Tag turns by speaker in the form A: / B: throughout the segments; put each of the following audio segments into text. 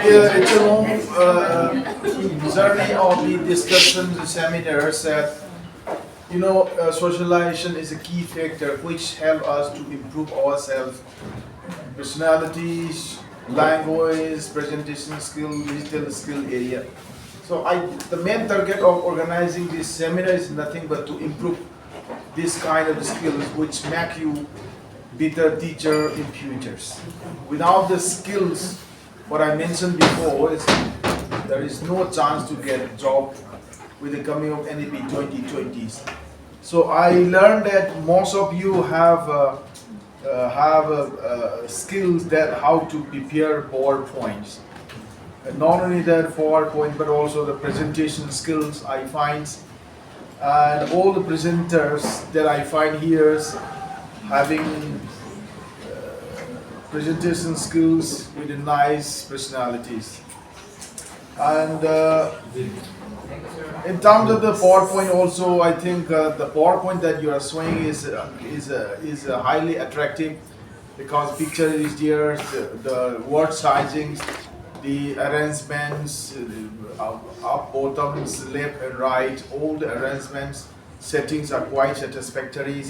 A: it's a long journey of the discussions, the seminars that socialization is a key factor which help us to improve ourselves, personalities, language, presentation skill, digital skill area. So the main target of organizing this seminar is nothing but to improve this kind of skills which make you better teacher in futures. Without the skills, what I mentioned before is there is no chance to get a job with the coming of NEP 2020s. So I learned that most of you have skills that how to prepare PowerPoints. And not only that PowerPoint, but also the presentation skills I find, and all the presenters that I find here having presentation skills with nice personalities. And in terms of the PowerPoint, also I think the PowerPoint that you are showing is highly attractive because picture is there, the word sizings, the arrangements, up, bottoms, left and right, all the arrangements, settings are quite satisfactory.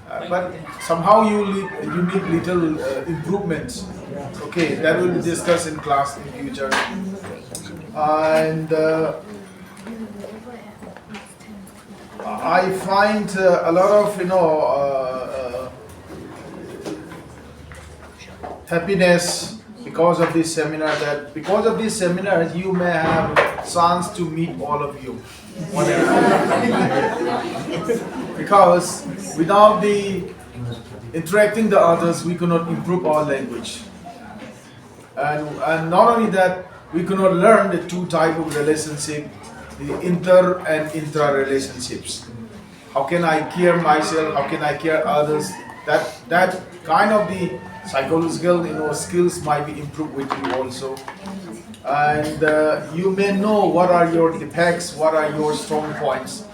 A: But somehow you need little improvements. Okay, that will be discussed in class in future. And I find a lot of happiness because of this seminar. That because of this seminar you may have chance to meet all of you. Because without the interacting the others, we cannot improve our language. And not only that, we cannot learn the two type of relationship, the inter and intra relationships. How can I care myself? How can I care others? That kind of the psychological skills might be improved with you also. And you may know what are your defects, what are your strong points.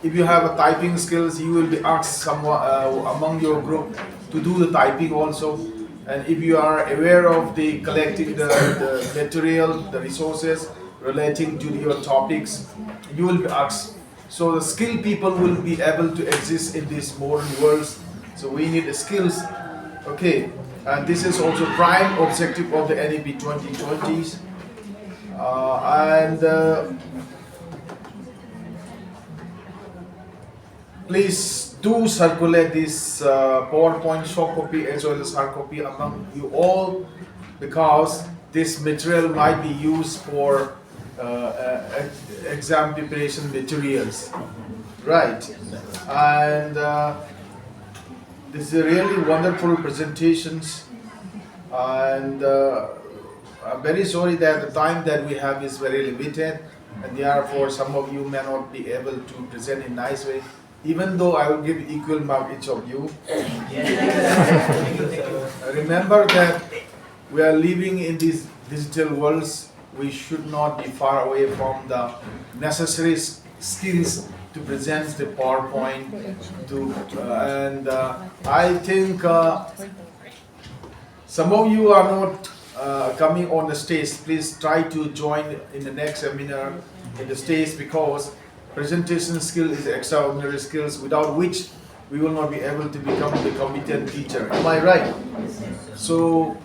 A: If you have a typing skills, you will be asked someone among your group to do the typing also. And if you are aware of the collecting the material, the resources relating to your topics, you will be asked. So the skilled people will be able to exist in this modern world. So we need the skills. Okay, and this is also prime objective of the NEP 2020s. Please do circulate this PowerPoint soft copy as well as hard copy among you all, because this material might be used for exam preparation materials, right? And this is a really wonderful presentations, and I'm very sorry that the time that we have is very limited, and therefore some of you may not be able to present in nice way. Even though I will give equal mark each of you. Remember that we are living in these digital worlds. We should not be far away from the necessary skills to present the PowerPoint. And I think some of you are not coming on the stage. Please try to join in the next seminar in the stage, because presentation skill is extraordinary skills without which we will not be able to become the competent teacher. Am I right? So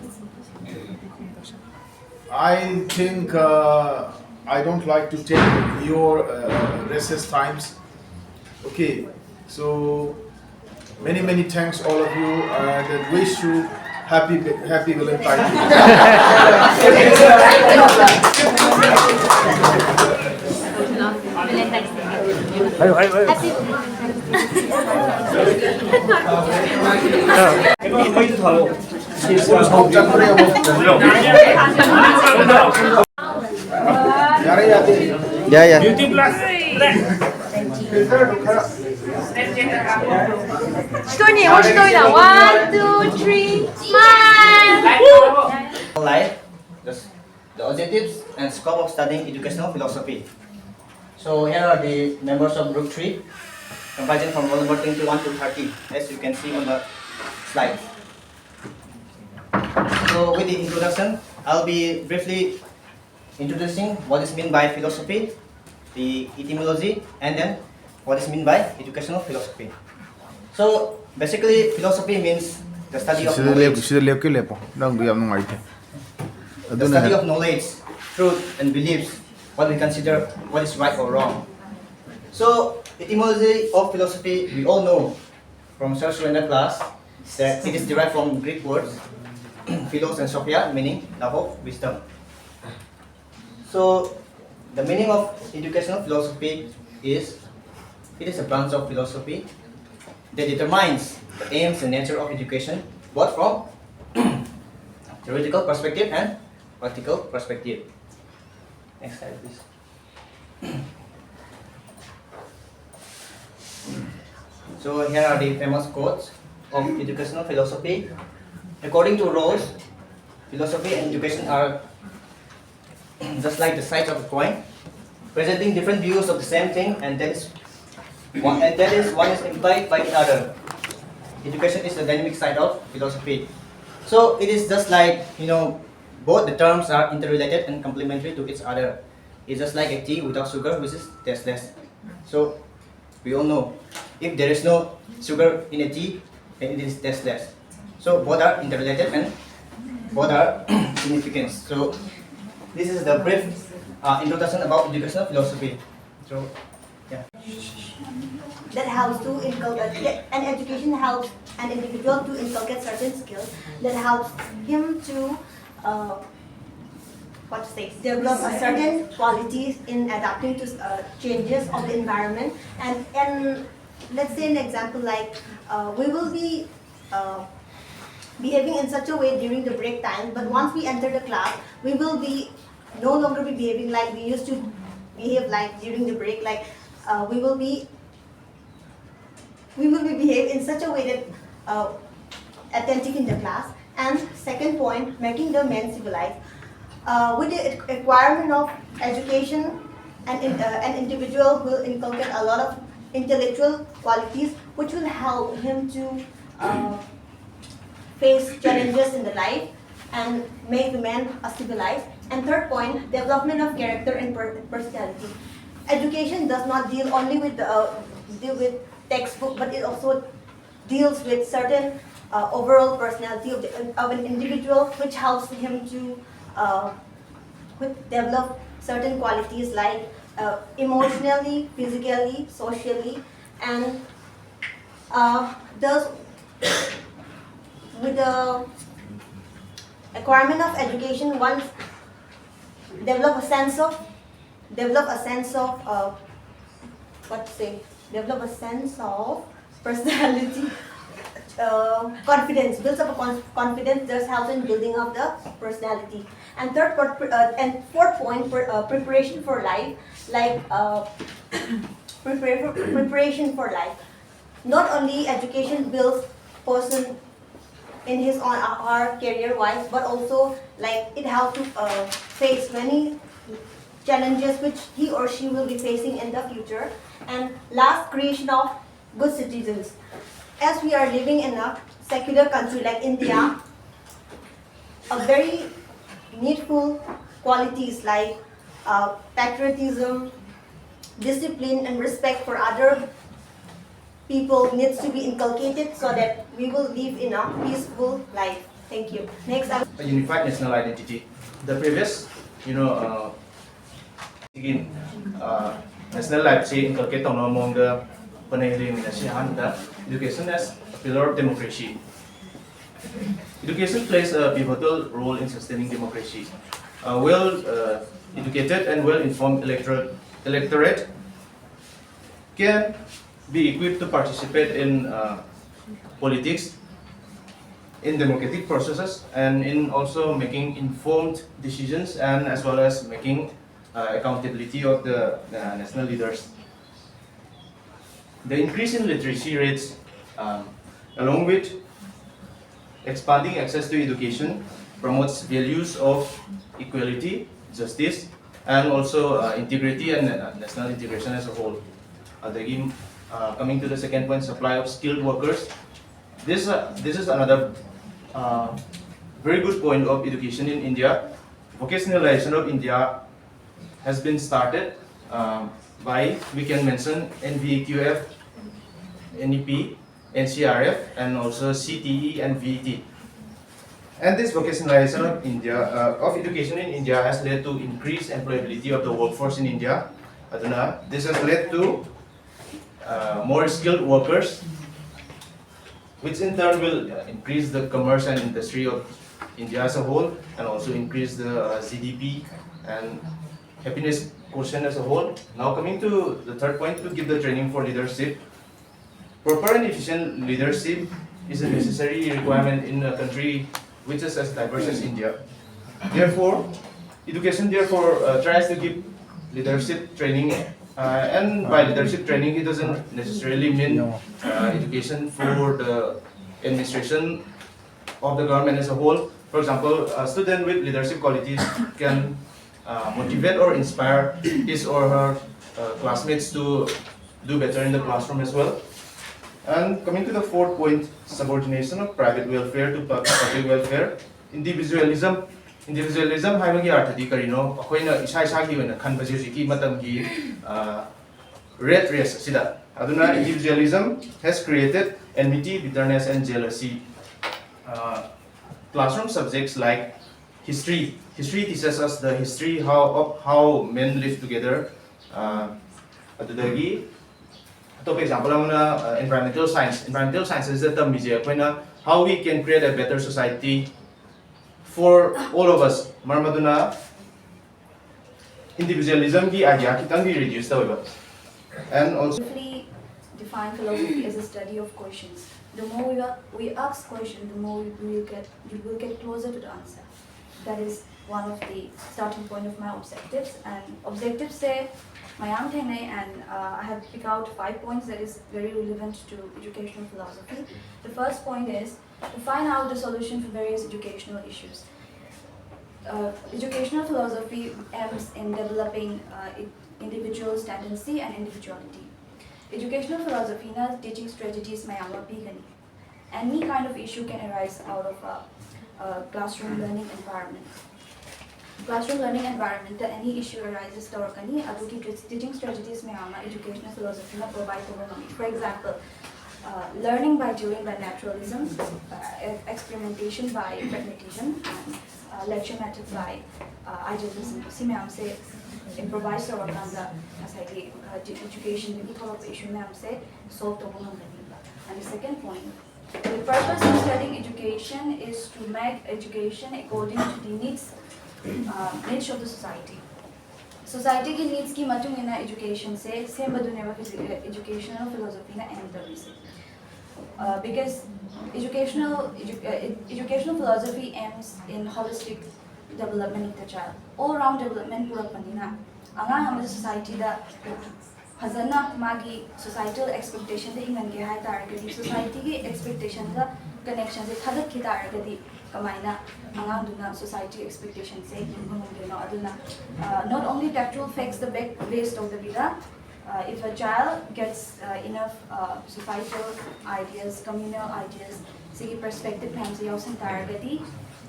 A: I think I don't like to take your recess times. Okay, so many thanks all of you, and wish you happy Valentine's
B: Ayo, ayo, ayo. Ya, ya.
C: Beauty plus.
D: 人にもう一人だ。One, two, three, smile.
E: Life, the objectives and scope of studying educational philosophy. So here are the members of group 3, comprising from roll number 21 to 30, as you can see on the slide. So with the introduction, I'll be briefly introducing what is meant by philosophy, the etymology, and then what is meant by educational philosophy. So basically, philosophy means the study of knowledge. The study of knowledge, truth, and beliefs, what we consider what is right or wrong. So, etymology of philosophy, we all know from search in the class that it is derived from Greek words philos and sophia, meaning love of wisdom. So, the meaning of educational philosophy is it is a branch of philosophy that determines the aims and nature of education, both from theoretical perspective and practical perspective. Next slide, please. So here are the famous quotes of educational philosophy. According to Rawls, philosophy and education are just like the sides of a coin, presenting different views of the same thing, and that is one is implied by the other. Education is the dynamic side of philosophy. So it is just like, both the terms are interrelated and complementary to each other. It's just like a tea without sugar, which is tasteless. So we all know, if there is no sugar in a tea, then it is tasteless. So both are interrelated and both are significant. So this is the brief introduction about educational philosophy. So yeah.
C: That helps to inculcate, and education helps an individual to inculcate certain skills that helps him to develop a certain qualities in adapting to changes of the environment. And let's say an example like we will be behaving in such a way during the break time, but once we enter the class, we will be no longer be behaving like we used to behave like during the break. Like we will be behave in such a way that attentive in the class. And second point, making the men civilized. With the requirement of education, an individual will inculcate a lot of intellectual qualities which will help him to face challenges in the life and make the man civilized. And third point, development of character and personality. Education does not deal only with textbook, but it also deals with certain overall personality of an individual, which helps him to develop certain qualities like emotionally, physically, socially, and thus with the acquirement of education, one develop a sense of personality, confidence, builds up a confidence, thus helps in building up the personality. And fourth point, preparation for life, like preparation for life. Not only education builds person in his or her career wise, but also like it helps to face many challenges which he or she will be facing in the future. And last, creation of good citizens. As we are living in a secular country like India, a very needful qualities like patriotism, discipline, and respect for other people needs to be inculcated so that we will live in a peaceful life. Thank you. Next,
E: A unified national identity. The previous, again, national life say inculcate among the Panayri that education as a pillar of democracy. Education plays a pivotal role in sustaining democracy. A well-educated and well-informed electorate can be equipped to participate in politics, in democratic processes, and in also making informed decisions, and as well as making accountability of the national leaders. The increase in literacy rates, along with expanding access to education, promotes values of equality, justice, and also integrity and national integration as a whole. Coming to the second point, supply of skilled workers. This is another very good point of education in India. Vocationalization of India
F: has been started by, we can mention NVQF, NEP, NCRF, and also CTE and VET. And this vocationalization of India, of education in India has led to increased employability of the workforce in India. This has led to more skilled workers, which in turn will increase the commerce and industry of India as a whole, and also increase the GDP and happiness quotient as a whole. Now coming to the third point, to give the training for leadership. Proper and efficient leadership is a necessary requirement in a country which is as diverse as India. Therefore, education tries to give leadership training, and by leadership training, it doesn't necessarily mean education for the administration of the government as a whole. For example, a student with leadership qualities can motivate or inspire his or her classmates to do better in the classroom as well. And coming to the fourth point, subordination of private welfare to public welfare. Individualism हाइबगी अर्थदि करिनो अखोइना इसा इसागी ओइना खनबजे जिकी मतमगी red race sida aduna individualism has created enmity, bitterness and jealousy. Classroom subjects like history teaches us the history of how men live together. Adudagi top example amuna environmental science is the term how we can create a better society for all of us. Marmaduna individualism ki idea kitang bi reduce taweba. And also
G: define philosophy as a study of questions. The more we ask questions, the more you will get closer to the answer. That is one of the starting point of my objectives. And objectives say my and I have picked out 5 points that is very relevant to educational philosophy. The first point is to find out the solution for various educational issues. Educational philosophy aims in developing individual's tendency and individuality. Educational philosophy na teaching strategies mayama pigani. Any kind of issue can arise out of a classroom learning environment. Classroom learning environment, any issue arises torkani aduki teaching strategies mayama educational philosophy na provide to. For example, learning by doing by naturalism, experimentation by pragmatism, and lecture method by idealism. Si ma'am se improvise or kanda aside education issue ma'am se solve to. And the second point, the purpose of studying education is to make education according to the needs of the society. Society ki needs ki matung ina education se same baduneva educational philosophy na end because educational philosophy aims in holistic development of the child. All round development pura panina. Anga amada society da hazana magi societal expectation de hingan ke hai target society ki expectation da connection se thadak ki target kamaina anganduna society expectation say not only tactual facts the based of the vida. If a child gets enough societal ideas, communal ideas, see perspective and see also targeti,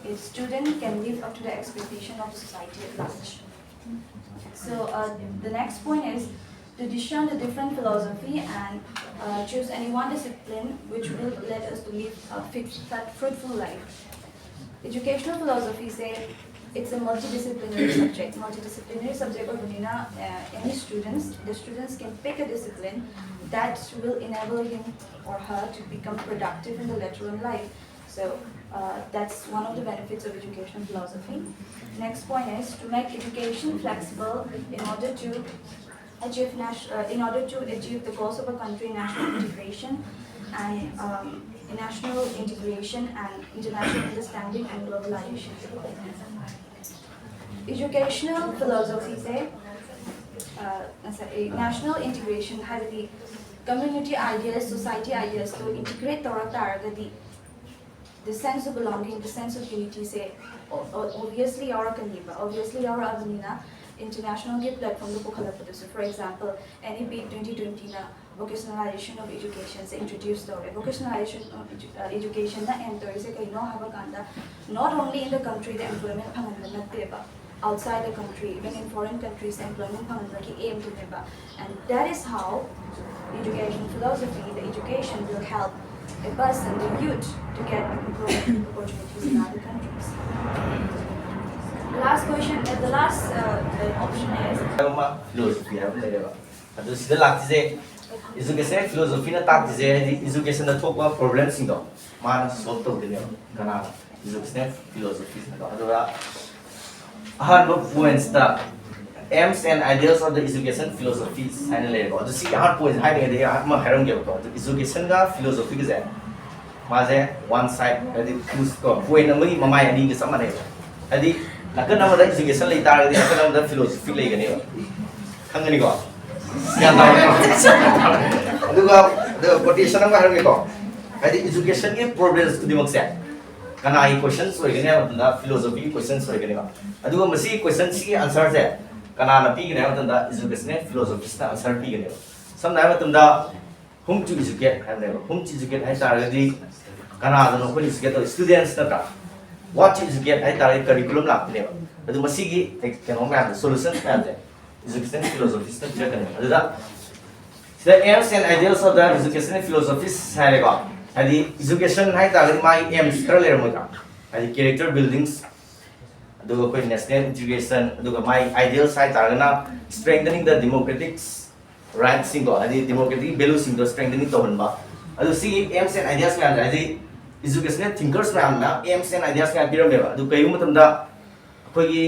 G: a student can live up to the expectation of the society at large. So the next point is to discern the different philosophy and choose any one discipline which will let us to live a fruitful life. Educational philosophy say it's a multidisciplinary subject. Multidisciplinary subject of any students, the students can pick a discipline that will enable him or her to become productive in the later in life. So that's one of the benefits of educational philosophy. Next point is to make education flexible in order to achieve the goals of a country, national integration and national integration and international understanding and globalization. Educational philosophy say national integration has the community ideas, society ideas to integrate the sense of belonging, the sense of unity say obviously our Kaniba, obviously our Avenina international platform to. So for example, NEP 2020 na vocationalization of education is introduced already. Vocationalization of education na enter is not only in the country the employment outside the country, even in foreign countries, employment aim to member. And that is how education philosophy, the education will help a person, the youth, to get employment opportunities in other countries. The last question, the last option is
E: philosophy have level. Adu sida lakti education philosophy na tak education na thokwa problems sing do man solve to de kana education philosophy na do adu hard points the aims and ideals of the education philosophy haina level. Adu si hard points haina de ma haram ge to education ga philosophy ge maze one side adi two ko point amagi mamai ani ge samane adi lakan amada education lei tar ge lakan amada philosophy lei ge ne khangani ko yang tahu aduga the quotation ang haram ge ko adi education ge problems to dimak se kana ai questions hoy ge ne amada philosophy questions hoy ge ne aduga masi questions ki answer se kana na pi ge ne amada education philosophy sta answer pi ge ne samna amada whom to educate and whom to educate hai tar ge kana da no ko educate students ta what to educate hai tar curriculum la ne adu masi gi keno ma solution ma de education philosophy sta jira kane adu da the aims and ideals of the education philosophy hai le ga adi education hai tar ge my aims kar le mo ka adi character buildings adu ko national integration adu my ideals hai tar na strengthening the democratic rights sing go adi democratic values sing go strengthening to hanba adu si aims and ideas ma adi educational thinkers ma aims and ideas ma biram le ba adu kai matam da koi gi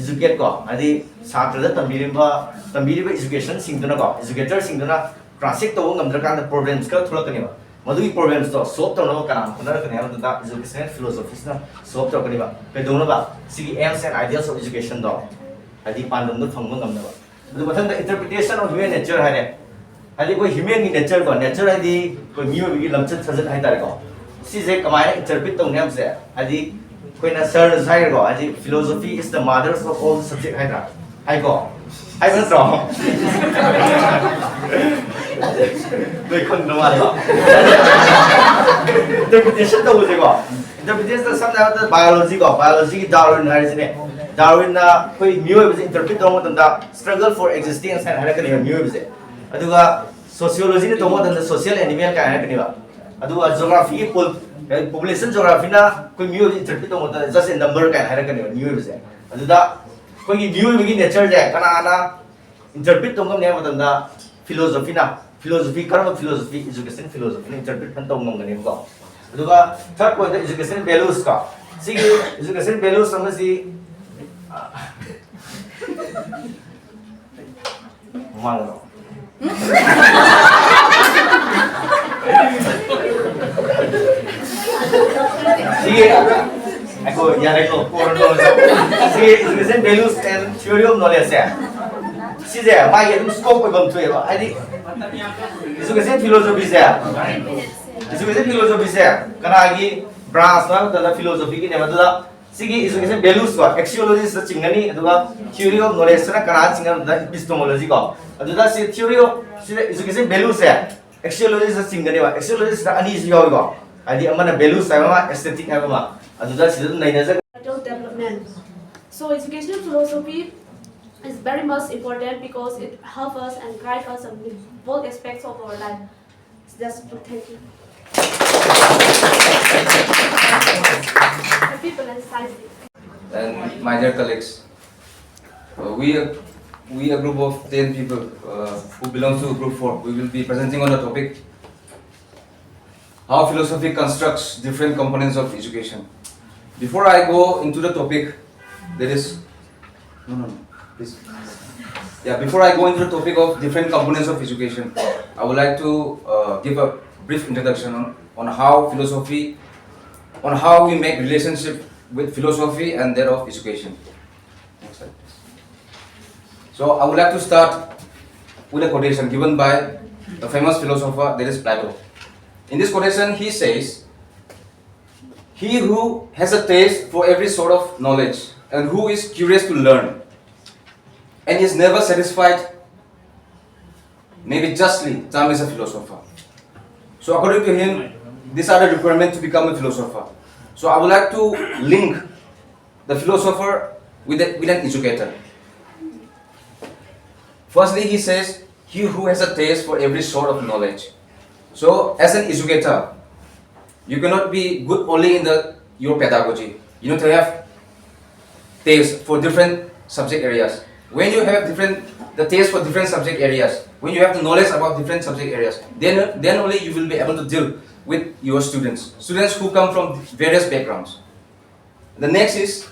E: educate ko adi satra da tambiriba education sing dona ko educator sing dona classic to ngam dra kan problems ka thula kani ba madui problems to solve to no kana kana kani da educational philosophies na solve to kani ba kai dona ba si aims and ideas of education do adi pandam do phangma ngam na ba adu mathang the interpretation of human nature hai ne adi koi human nature ko nature adi koi miyo gi lamchat sajat hai tar ko si je kamai interpret to nem se adi koi na sir sai ko adi philosophy is the mother of all subject hai ra hai ko hai ban tro doi kon no ma ko interpretation to je ko interpretation samna the biology ki Darwin hai je ne Darwin na koi miyo be interpret to mo da struggle for existence and hai ka ne miyo be aduga sociology ne to mo da social animal ka hai ka ne ba aduga geography population geography na koi miyo interpret to mo da just a number ka hai ka ne miyo be aduda koi gi miyo be gi nature je kana ana interpret to ngam ne mo da philosophy karma philosophy education philosophy interpret kan to ngam ne ko aduga third point education values ka si education values sama si Malo. Sige, ako yari ko puro no. Sige, education values and theory of knowledge ya. Sige, mai yung scope ko gam tuwa. Adi education philosophy ya. Education philosophy ya. Kana agi branch na da philosophy ki ne madula sige education values ko axiology sa chingani aduga theory of knowledge na kana chingan da epistemology ko aduga si theory of education values ya axiology sa chingani wa axiology sa ani jiyo ko adi amana values sa ma aesthetic ha ma aduga si dun naina ja
H: development. So educational philosophy is very much important because it helps us and guides us in both aspects of our life. Just to thank you. People and science.
I: And my dear colleagues, we a group of 10 people who belong to group 4. We will be presenting on the topic how philosophy constructs different components of education. Before I go into the topic, please. Yeah, before I go into the topic of different components of education, I would like to give a brief introduction on how we make relationship with philosophy and that of education. Next slide, please. So I would like to start with a quotation given by the famous philosopher, that is Plato. In this quotation, he says, "He who has a taste for every sort of knowledge and who is curious to learn and is never satisfied, maybe justly termed as a philosopher." So according to him, these are the requirements to become a philosopher. So I would like to link the philosopher with an educator. Firstly, he says, he who has a taste for every sort of knowledge. So, as an educator, you cannot be good only in your pedagogy. You need to have taste for different subject areas. When you have the taste for different subject areas, when you have the knowledge about different subject areas, then only you will be able to deal with your students who come from various backgrounds. The next is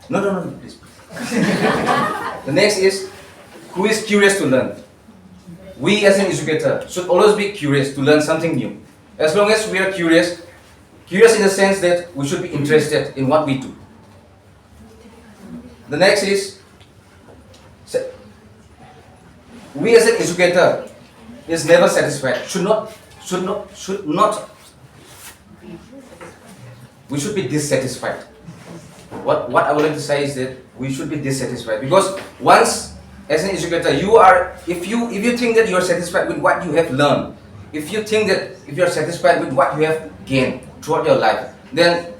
I: please. The next is who is curious to learn. We as an educator should always be curious to learn something new. As long as we are curious in the sense that we should be interested in what we do. The next is, we as an educator is never satisfied. We should be dissatisfied. What I would like to say is that we should be dissatisfied, because once as an educator if you think that you are satisfied with what you have learned, if you think that if you are satisfied with what you have gained throughout your life, then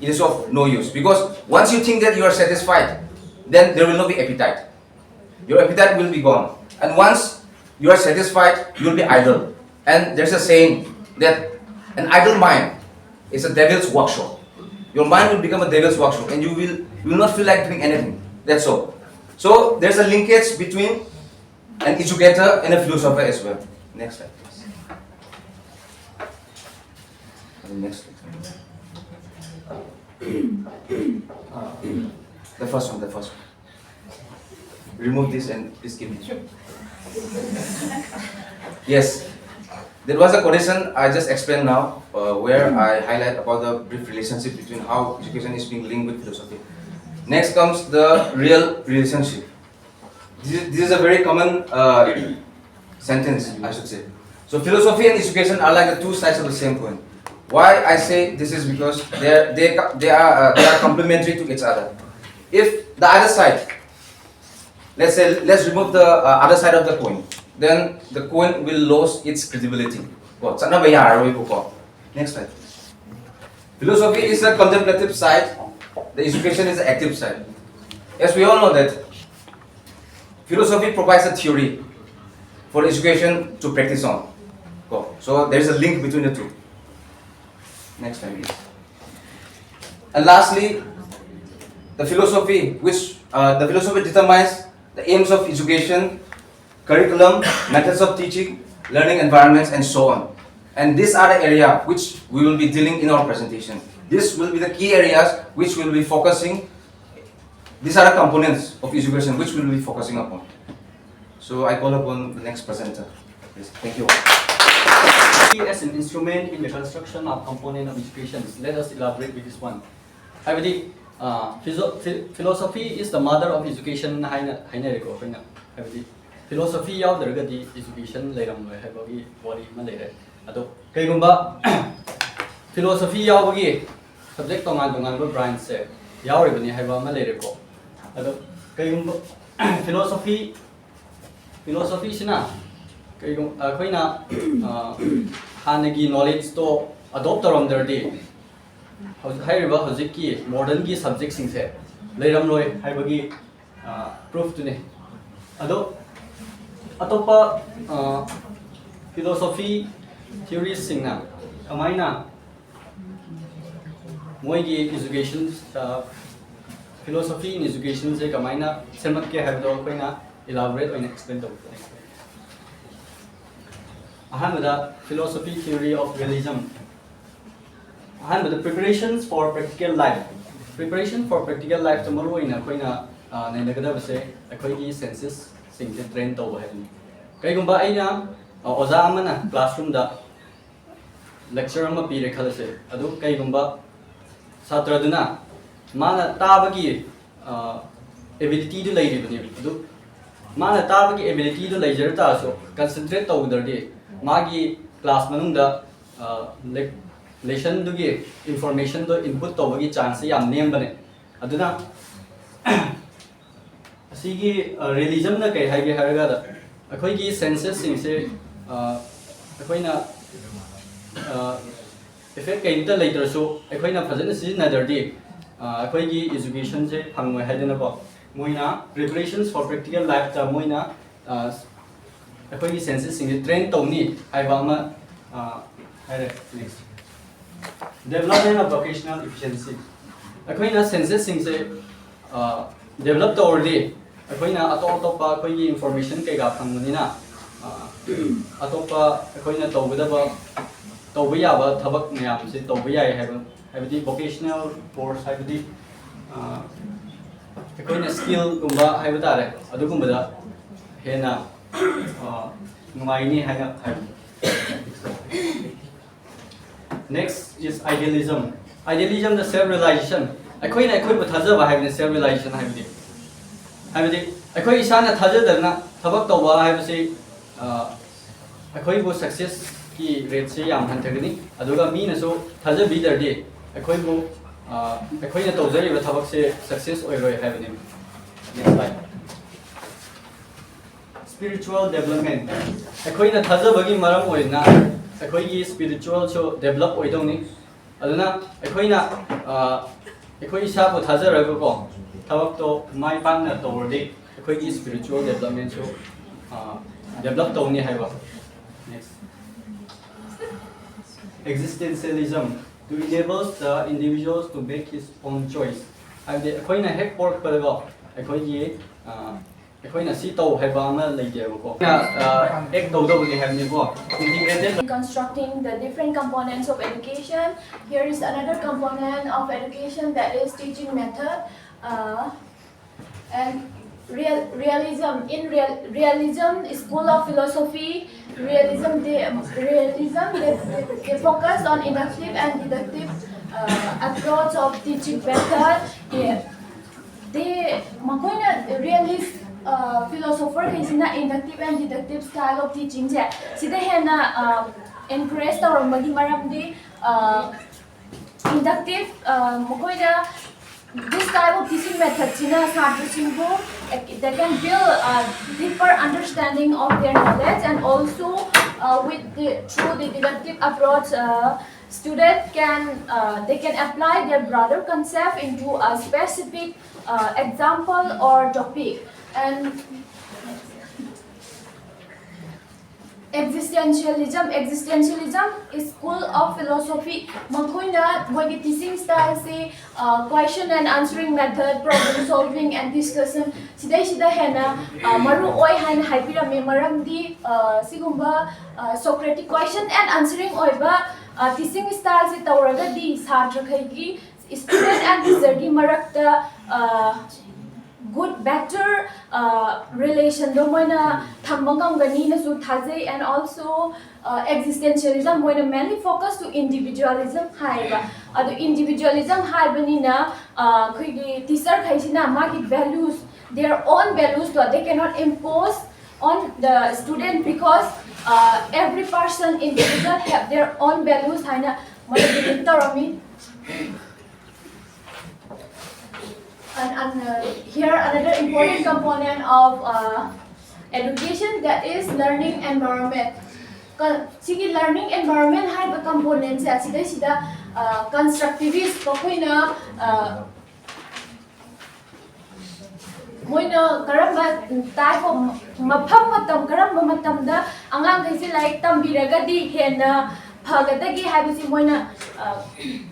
I: it is of no use. Because once you think that you are satisfied, then there will not be appetite. Your appetite will be gone. And once you are satisfied, you will be idle. And there's a saying that an idle mind is a devil's workshop. Your mind will become a devil's workshop, and you will not feel like doing anything. That's all. So there's a linkage between an educator and a philosopher as well. Next slide, please. Next slide. The first one. Remove this and please give me. Yes, there was a quotation I just explained now, where I highlight about the brief relationship between how education is being linked with philosophy. Next comes the real relationship. This is a very common sentence, I should say. So philosophy and education are like the two sides of the same coin. Why I say this is because they are complementary to each other. If the other side, let's remove the other side of the coin, then the coin will lose its credibility. Next slide. Philosophy is a contemplative side. The education is the active side. As we all know that philosophy provides a theory for education to practice on. So there is a link between the two. Next slide, please. And lastly, the philosophy determines the aims of education, curriculum, methods of teaching, learning environments, and so on. And these are the areas which we will be dealing in our presentation. These will be the key areas which we will be focusing. These are the components of education which we will be focusing upon. So I call upon the next presenter. Please. Thank you.
J: As an instrument in the construction of component of education, let us elaborate with this one. Philosophy is the mother of education. Philosophy yaudrigadi education leiramloi haibagi wari ma leire ado kaigumba philosophy yaubagi subject tongan ba branch se yauribani haiba ma leire ko ado kaigumba philosophy sina kaigum khoina hanagi knowledge to adopt around hairiba hojiki modern gi subject sing se leiramloi haibagi proof to ne ado atopa philosophy theories singna kamaina moigi education philosophy in education se kamaina semat ke habdo koina elaborate and explain to ahamada philosophy theory of realism ahamada preparations for practical life tomorrow ina koina nainagada base akoi senses sing train to happen kaigumba aina oza amana classroom da lecture ama pire khalase adu kaigumba satra duna mana tabagi ability du lairibani adu mana tabagi ability du laijarta so concentrate to udardi magi class manungda lesson du gi information do input to bagi chance yam nem bane aduna asigi realism na kai haige haraga da akoi gi senses sing se akoina effect kai ta later so akoina phajana sijina dardi ꯑꯩꯈꯣꯏꯒꯤ ꯏꯖꯨꯀꯦꯁꯟꯁꯦ ꯐꯪꯉꯣꯏ ꯍꯥꯏꯗꯅꯀꯣ ꯃꯣꯏꯅ ꯄ꯭ꯔꯤꯄꯔꯦꯁꯟꯁ for practical ꯂꯥꯏꯐꯇ ꯃꯣꯏꯅ ꯑꯩꯈꯣꯏꯒꯤ ꯁꯦꯟꯁꯦꯁꯁꯤꯡꯁꯦ train ꯇꯧꯅꯤ ꯍꯥꯏꯕ ꯑꯃ ꯍꯥꯏꯔꯦ next development of vocational efficiency ꯑꯩꯈꯣꯏꯅ ꯁꯦꯟꯁꯦꯁꯁꯤꯡꯁꯦ ꯗꯦꯕꯂꯞ ꯇꯧꯔꯗꯤ ꯑꯩꯈꯣꯏꯅ ꯑꯇꯣꯞ ꯑꯇꯣꯞꯄ ꯑꯩꯈꯣꯏꯒꯤ ꯏꯟꯐꯣꯔꯃꯦꯁꯟ ꯀꯩꯀꯥ ꯐꯪꯕꯅꯤꯅ ꯑꯇꯣꯞꯄ ꯑꯩꯈꯣꯏꯅ ꯇꯧꯕ ꯌꯥꯕ ꯊꯕꯛ ꯃꯌꯥꯝꯁꯦ ꯇꯧꯕ ꯌꯥꯏ ꯍꯥꯏꯕꯗꯤ ꯚꯣꯀꯦꯁꯅꯦꯜ ꯀꯣꯔꯁ ꯍꯥꯏꯕꯗꯤ ꯑꯩꯈꯣꯏꯅ ꯁ꯭ꯀꯤꯜꯒꯨꯝꯕ ꯍꯥꯏꯕ ꯇꯥꯔꯦ ꯑꯗꯨꯒꯨꯝꯕꯗ ꯍꯦꯟꯅ ꯅꯨꯡꯉꯥꯏꯅꯤ ꯍꯥꯏꯅ ꯍꯥꯏꯕ Next is idealism. Idealism the self-realization. ꯑꯩꯈꯣꯏꯅ ꯑꯩꯈꯣꯏꯕꯨ ꯊꯥꯖꯕ ꯍꯥꯏꯕꯅꯤ self-realization ꯍꯥꯏꯕꯗꯤ ꯑꯩꯈꯣꯏ ꯏꯁꯥꯅ ꯊꯥꯖꯗꯅ ꯊꯕꯛ ꯇꯧꯕ ꯍꯥꯏꯕꯁꯤ ꯑꯩꯈꯣꯏꯕꯨ ꯁꯛꯁꯦꯁꯀꯤ ꯔꯦꯠꯁꯦ ꯌꯥꯝ ꯍꯟꯊꯒꯅꯤ ꯑꯗꯨꯒ ꯃꯤꯅꯁꯨ ꯊꯥꯖꯕꯤꯗ꯭ꯔꯗꯤ ꯑꯩꯈꯣꯏꯅ ꯇꯧꯖꯔꯤꯕ ꯊꯕꯛꯁꯦ ꯁꯛꯁꯦꯁ ꯑꯣꯏꯔꯣꯏ ꯍꯥꯏꯕꯅꯤ. Next slide. Spiritual development. ꯑꯩꯈꯣꯏꯅ ꯊꯥꯖꯕꯒꯤ ꯃꯔꯝ ꯑꯣꯏꯅ ꯑꯩꯈꯣꯏꯒꯤ ꯁ꯭ꯄꯤꯔꯤꯆꯨꯋꯦꯜꯁꯨ ꯗꯦꯕꯂꯞ ꯑꯣꯏꯗꯧꯅꯤ ꯑꯗꯨꯅ ꯑꯩꯈꯣꯏꯅ ꯑꯩꯈꯣꯏ ꯏꯁꯥꯕꯨ ꯊꯥꯖꯔꯒꯀꯣ ꯊꯕꯛꯇꯣ ꯃꯥꯏ ꯄꯥꯛꯅ ꯇꯧꯔꯗꯤ ꯑꯩꯈꯣꯏꯒꯤ ꯁ꯭ꯄꯤꯔꯤꯆꯨꯋꯦꯜ ꯗꯦꯕꯂꯞꯃꯦꯟꯁꯨ ꯗꯦꯕꯂꯞ ꯇꯧꯅꯤ ꯍꯥꯏꯕ. Next. Existentialism to enable the individuals to make his own choice. ꯍꯥꯏꯕꯗꯤ ꯑꯩꯈꯣꯏꯅ ꯍꯦꯛ ꯄꯣꯔꯛꯄꯗꯀꯣ ꯑꯩꯈꯣꯏꯅ ꯁꯤ ꯇꯧ ꯍꯥꯏꯕ ꯑꯃ ꯂꯩꯇꯦꯕꯀꯣ ꯑꯦꯛ ꯇꯧꯗꯧꯕꯅꯤ ꯍꯥꯏꯕꯅꯤꯀꯣ.
G: Constructing the different components of education. Here is another component of education, that is teaching method and realism. In realism, school of philosophy, realism they focus on inductive and deductive approach of teaching method. They realist philosopher kaisina inductive and deductive style of teaching je sida hena encourage tawrambagi maramdi inductive this type of teaching method sina satrasingbu they can build a deeper understanding of their knowledge, and also through the deductive approach student can apply their broader concept into a specific example or topic. And existentialism is school of philosophy. Makoina moigi teaching style se question and answering method, problem solving and discussion sida hena maru oi haina haipirame maramdi sigumba Socratic question and answering oiba teaching style se tawraga di satra khaigi student and teacher gi marakta good better relation do moina thamangangani na su thajai. And also existentialism moina mainly focus to individualism haiba adu individualism haibani na khoi teacher khaisina magi values, their own values to they cannot impose on the student, because every person individual have their own values haina moina bilintarami. And here another important component of education, that is learning environment. Sigi learning environment haiba component se sida constructivist koina moina karamba type of mafam matam karamba matamda angang kaisi like tambiragadi hena Hagadagi habisi moina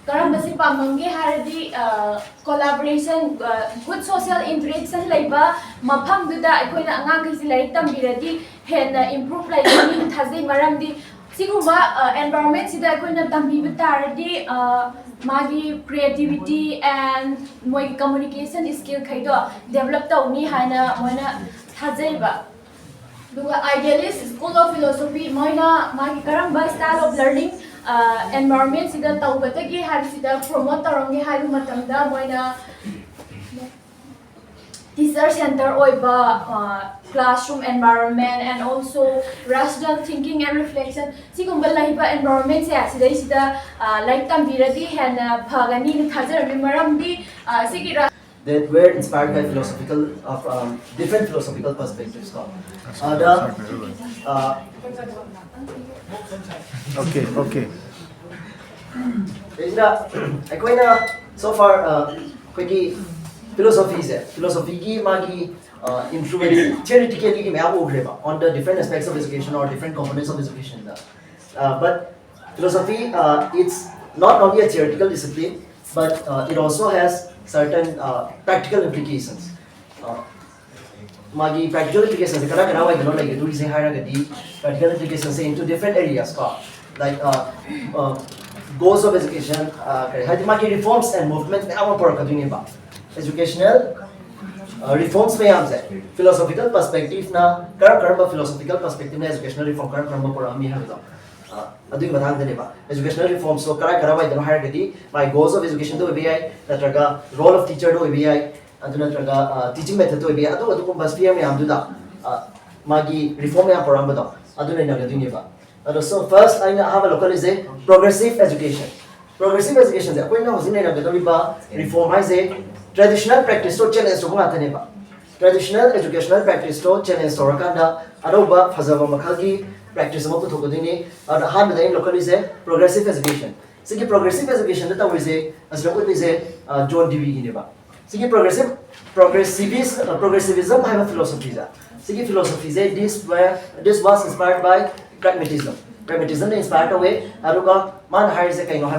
G: karambasi pamangi haradi collaboration, good social interaction laiba mafam duda akoina angang kaisi like tambiradi hena improve like ni thazai maramdi siguma environment sida akoina tambiba taradi magi creativity and moi communication skill khaido develop tawni haina moina thazaiba. Idealist school of philosophy moina magi karamba style of learning environment sida tawbatagi habsida promote tarongi habu matamda moina teacher center oiba classroom environment, and also rational thinking and reflection sigumba laiba environment se sida like tambiradi hena phagani thajar maramdi sigira
K: that were inspired by different philosophical perspectives.
A: Okay.
K: So far, philosophy magi influence theoretically on the different aspects of education or different components of education. But philosophy, it's not only a theoretical discipline, but it also has certain practical implications. Magi practical implications practical implications into different areas like goals of education, reforms and movements educational reforms philosophical perspective na philosophical perspective na educational reform educational reforms so my goals of education do ABI role of teacher do ABI teaching method do ABI sphere magi reform so first I have a local is a progressive education. Progressive education is reform traditional practice to challenge traditional educational practice to challenge aroba fazaba makhagi practice mo puthokodini local is a progressive education. Sigi progressive education that as John Dewey gineba. Sigi progressivism have a philosophy. Sigi philosophy this was inspired by pragmatism. Pragmatism inspired away aruga man hires a kind of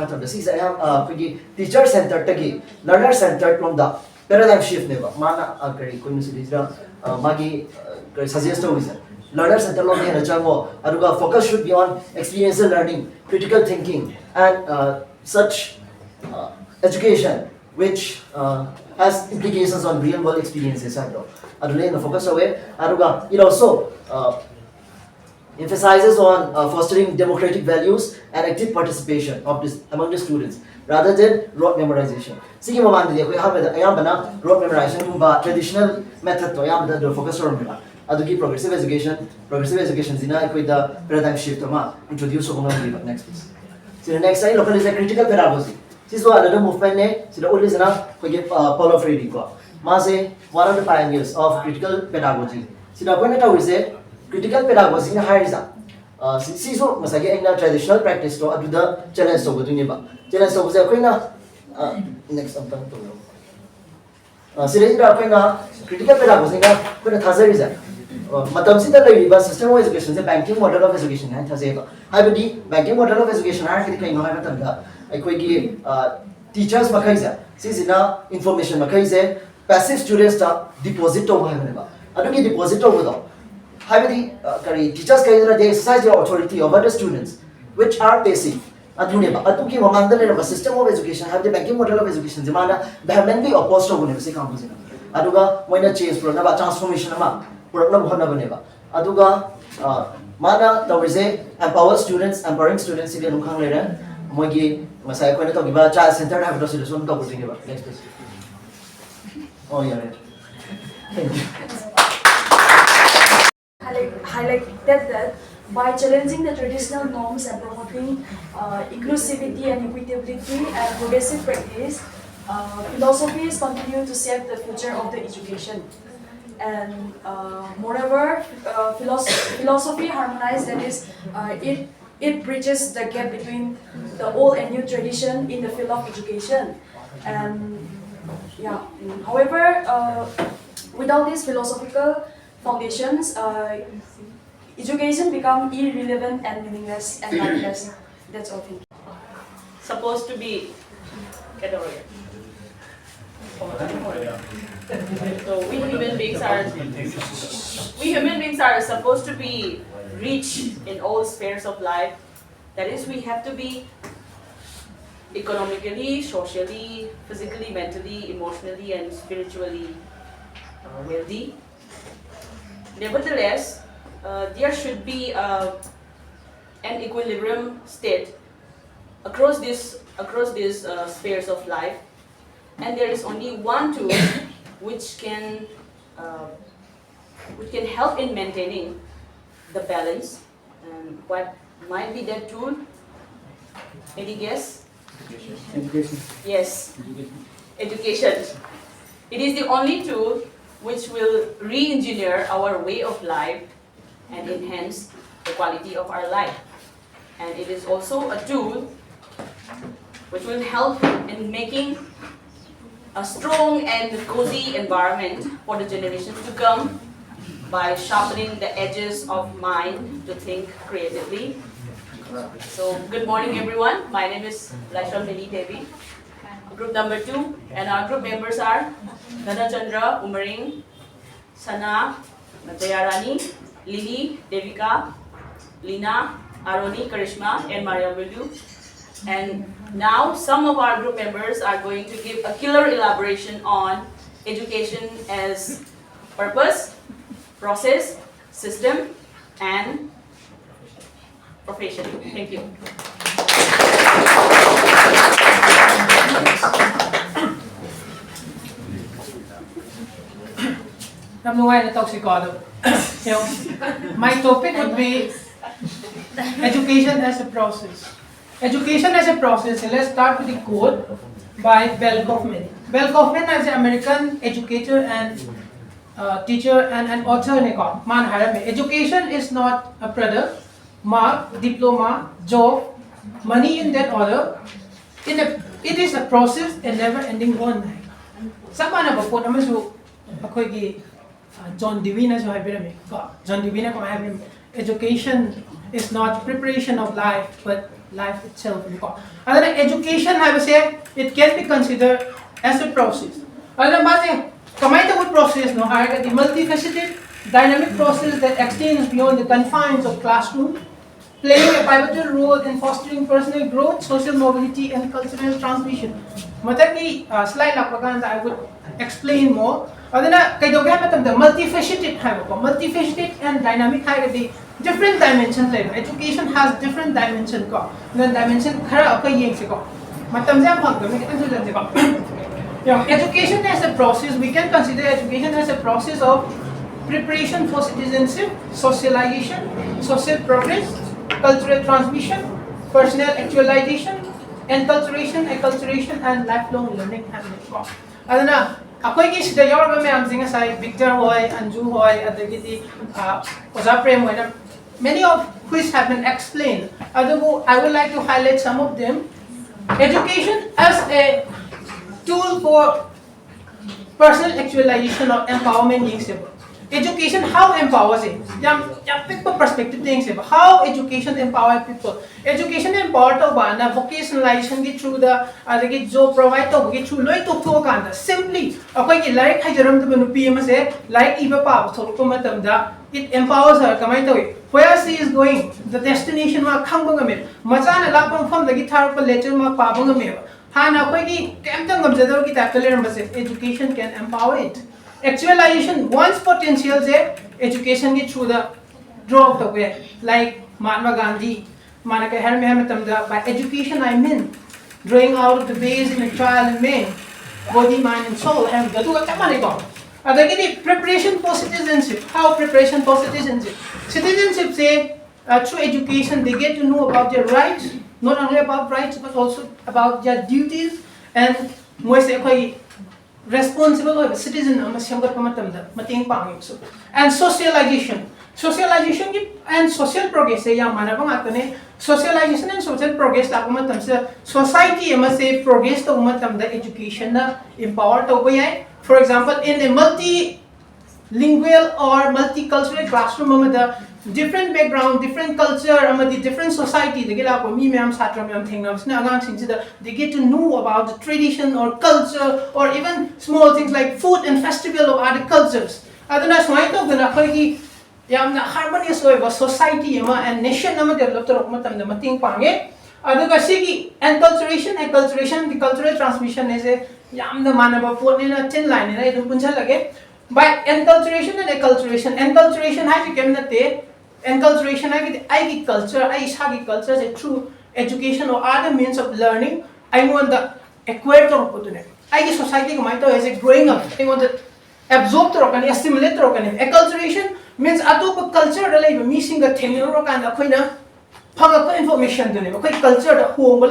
K: teacher centered tagi learner centered from the paradigm shift neba mana magi suggest learner centered aruga focus should be on experiential learning, critical thinking, and such education which has implications on real world experiences. Focus away aruga it also emphasizes on fostering democratic values and active participation of among the students rather than rote memorization. Sige mamandi ko ayambana rote memorization traditional method to ayambana focus on adugi progressive education zina ko the paradigm shift ma introduce ko ngam next please. So the next slide local is a critical pedagogy. This is another movement ne sila uli zina ko Paulo Freire ko ma se one of the pioneers of critical pedagogy. Sila ko na tawise critical pedagogy na hire siso masagi ay na traditional practice to adu the challenge to gudu ba challenge to ko na next up to sila ira ko na critical pedagogy na ko na thazari za matam sida lai ba system of education se banking model of education hai thase ba habidi banking model of education har kidi kai no hai matam da ai koi gi teachers makai za sisina information makai se passive students ta deposit to hai ba adu gi deposit to do teachers they exercise their authority over the students, which are passive. The system of education, have the banking model of education, vehemently opposed to the campus. Aduga, when a change, transformation, Aduga, Mana, there is a empower students, empowering students in the Nukang later. Mogi, Masai, when I talk about child center, have to see the one talking about. Next, please. Oh, yeah, right. Thank you.
G: Highlighted that by challenging the traditional norms and promoting inclusivity and equitability and progressive practice, philosophies continue to shape the future of the education. And moreover, philosophy harmonized, that is, it bridges the gap between the old and new tradition in the field of education. And yeah, however, without these philosophical foundations, education become irrelevant and meaningless and lifeless. That's all. Thank you.
D: Supposed to be get over here. So we human beings are supposed to be rich in all spheres of life. That is, we have to be economically, socially, physically, mentally, emotionally, and spiritually wealthy. Nevertheless, there should be an equilibrium state across these spheres of life, and there is only one tool which can help in maintaining the balance. And what might be that tool? Any guess?
K: Education.
D: Yes, education. It is the only tool which will re-engineer our way of life and enhance the quality of our life. And it is also a tool which will help in making a strong and cozy environment for the generations to come by sharpening the edges of mind to think creatively. So, good morning everyone. My name is Laishram Devi, group number 2, and our group members are Dana Chandra, Umaring, Sana, Jayarani, Lily, Devika, Lina, Aroni, Karishma, and Maria Vildu. And now some of our group members are going to give a killer elaboration on education as purpose, process, system, and profession. Thank you.
L: My topic would be education as a process. Education as a process. Let's start with the quote by Bell Kaufman. Bell Kaufman is an American educator and teacher and author. Education is not a product, mark, diploma, job, money in that order. It is a process and never-ending one. Someone have a quote. John Dewey has said, John Dewey has education is not preparation of life, but life itself. And education, I would say, it can be considered as a process. And the process, no, the multifaceted, dynamic process that extends beyond the confines of classroom, playing a pivotal role in fostering personal growth, social mobility, and cultural transmission. Mataki slide I would explain more. The multifaceted and dynamic different dimensions. Education has different dimensions. Education as a process, we can consider education as a process of preparation for citizenship, socialization, social progress, cultural transmission, personal actualization, enculturation, and lifelong learning. Akoy is the Yorba Mamsing aside, Victor Hoy, Anju Hoy, Adagiti, Ozaprem, many of which have been explained. I would like to highlight some of them. Education as a tool for personal actualization or empowerment. Education, how empowers it? Pick the perspective things. How education empowers people? Education empowers to vocationalization through the job provide to through loy to simply like it empowers her. Where she is going, the destination ma khangbangamir. Machana lapang from the guitar letter ma pabangamir. Education can empower it. Actualization, one's potential education through the draw of the way, like Mahatma Gandhi, by education I mean drawing out of the base in a child and man, body, mind, and soul. Preparation for citizenship. How preparation for citizenship? Citizenship through education they get to know about their rights, not only about rights but also about their duties and responsible citizen and socialization. Socialization and social progress socialization and social progress society progress the education empowered. For example, in a multilingual or multicultural classroom, different background, different culture, different society, they get to know about the tradition or culture or even small things like food and festival of other cultures. Harmonious society and nation develop enculturation, the cultural transmission is a thin line. By enculturation and enculturation I culture is through education or other means of learning. I want the acquired opportunity. I society as a growing up. I want to absorb assimilate. Enculturation means atopa culture missing the thing information culture through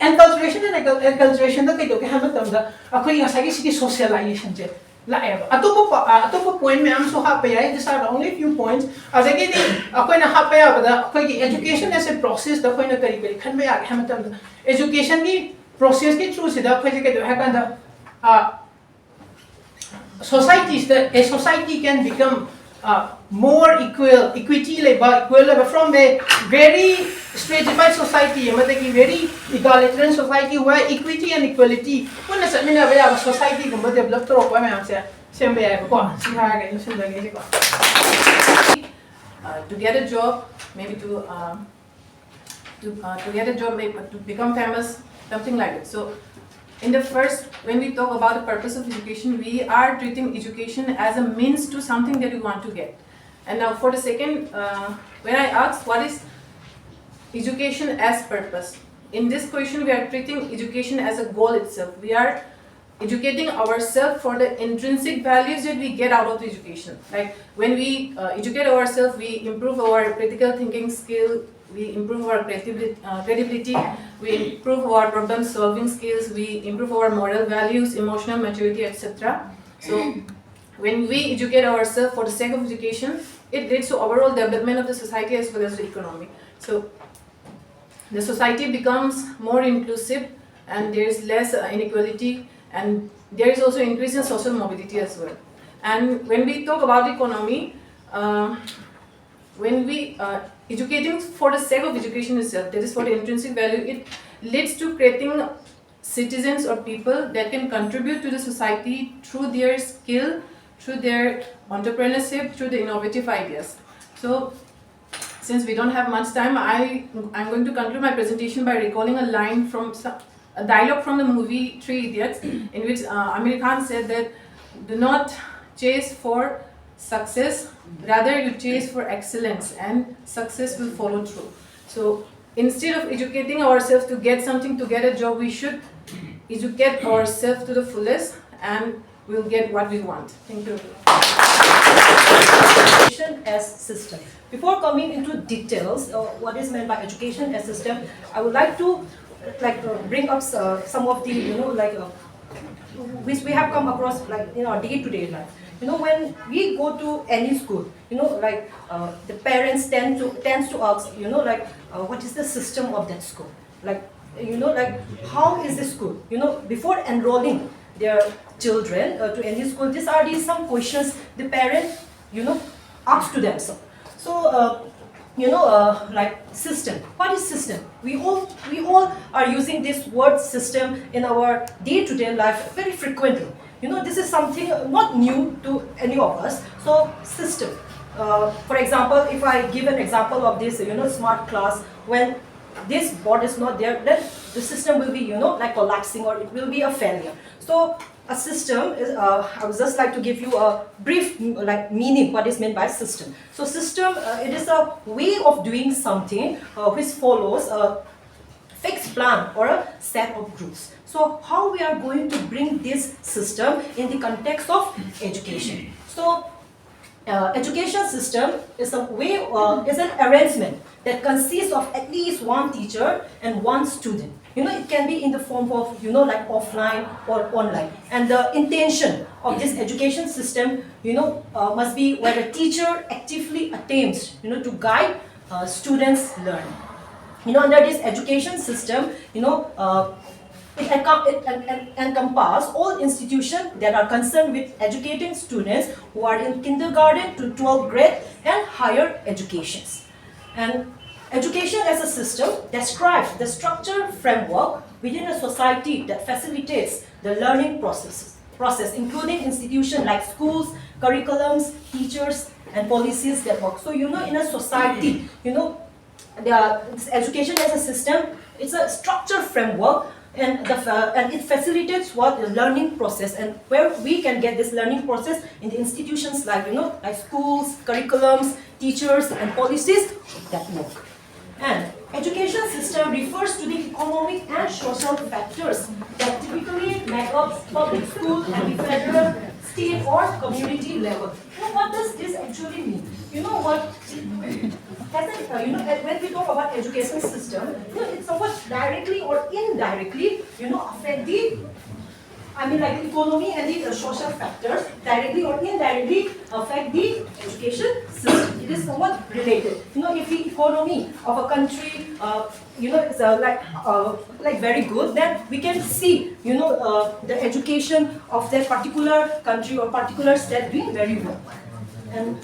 L: enculturation and enculturation socialization laeba atopa point me am so hapaya. These are only few points. As I get akoina hapaya bada akoigi education as a process da akoina kari kari khanba ya hamatam education ki process ki through sida akoigi ke do hakanda societies that a society can become more equity level from a very stratified society, a very egalitarian society where equity and equality when a society can develop
M: to get a job, maybe to get a job, maybe to become famous, something like it. So in the first, when we talk about the purpose of education, we are treating education as a means to something that we want to get. And now for the second, when I asked what is education as purpose, in this question we are treating education as a goal itself. We are educating ourselves for the intrinsic values that we get out of the education. Like when we educate ourselves, we improve our critical thinking skill, we improve our credibility, we improve our problem solving skills, we improve our moral values, emotional maturity, etc. So when we educate ourselves for the sake of education, it leads to overall development of the society as well as the economy. So the society becomes more inclusive and there is less inequality, and there is also increase in social mobility as well. And when we talk about the economy, when we educating for the sake of education itself, that is for the intrinsic value, it leads to creating citizens or people that can contribute to the society through their skill, through their entrepreneurship, through the innovative ideas. So since we don't have much time, I'm going to conclude my presentation by recalling a line from a dialogue from the movie Three Idiots, in which Amir Khan said that do not chase for success, rather you chase for excellence and success will follow through. So instead of educating ourselves to get something, to get a job, we should educate ourselves to the fullest and we'll get what we want. Thank you.
N: Education as system. Before coming into details of what is meant by education as system, I would like to bring up some of the which we have come across in our day-to-day life. When we go to any school, the parents tends to ask, what is the system of that school? How is the school? Before enrolling their children to any school, these are some questions the parent, ask to themselves. So, system. What is system? We all are using this word system in our day-to-day life very frequently. This is something not new to any of us. So, system. For example, if I give an example of this, smart class, when this board is not there, then the system will be, collapsing, or it will be a failure. So, a system is, I would just like to give you a brief meaning what is meant by system. So system, it is a way of doing something which follows a fixed plan or a set of rules. So how we are going to bring this system in the context of education? So education system is a way, is an arrangement that consists of at least one teacher and one student. It can be in the form of, offline or online. And the intention of this education system, must be where the teacher actively attempts, to guide students' learning. Under this education system, it encompasses all institutions that are concerned with educating students who are in kindergarten to 12th grade and higher educations. And education as a system describes the structured framework within a society that facilitates the learning process, including institutions like schools, curriculums, teachers, and policies that work. So, in a society, this education as a system, it's a structured framework, and it facilitates the learning process, and where we can get this learning process in the institutions like schools, curriculums, teachers, and policies that work. And education system refers to the economic and social factors that typically make up public school at the federal, state, or community level. What does this actually mean? When we talk about education system, it somewhat directly or indirectly, affect the I mean like the economy and the social factors directly or indirectly affect the education system. It is somewhat related. You know, if the economy of a country, you know, is like very good, then we can see, you know, the education of that particular country or particular state doing very well. And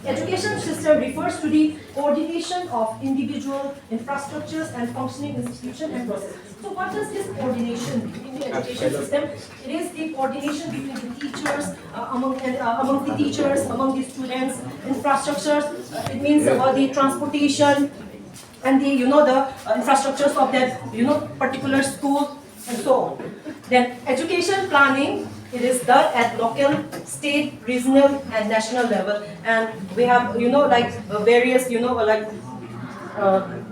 N: education system refers to the coordination of individual infrastructures and functioning institutions and processes. So what does this coordination mean in the education system? It is the coordination between the teachers, among the teachers, among the students, infrastructures. It means about the transportation and the, you know, the infrastructures of that, you know, particular school and so on. Then education planning, it is done at local, state, regional, and national level. And we have, you know, like various, you know, like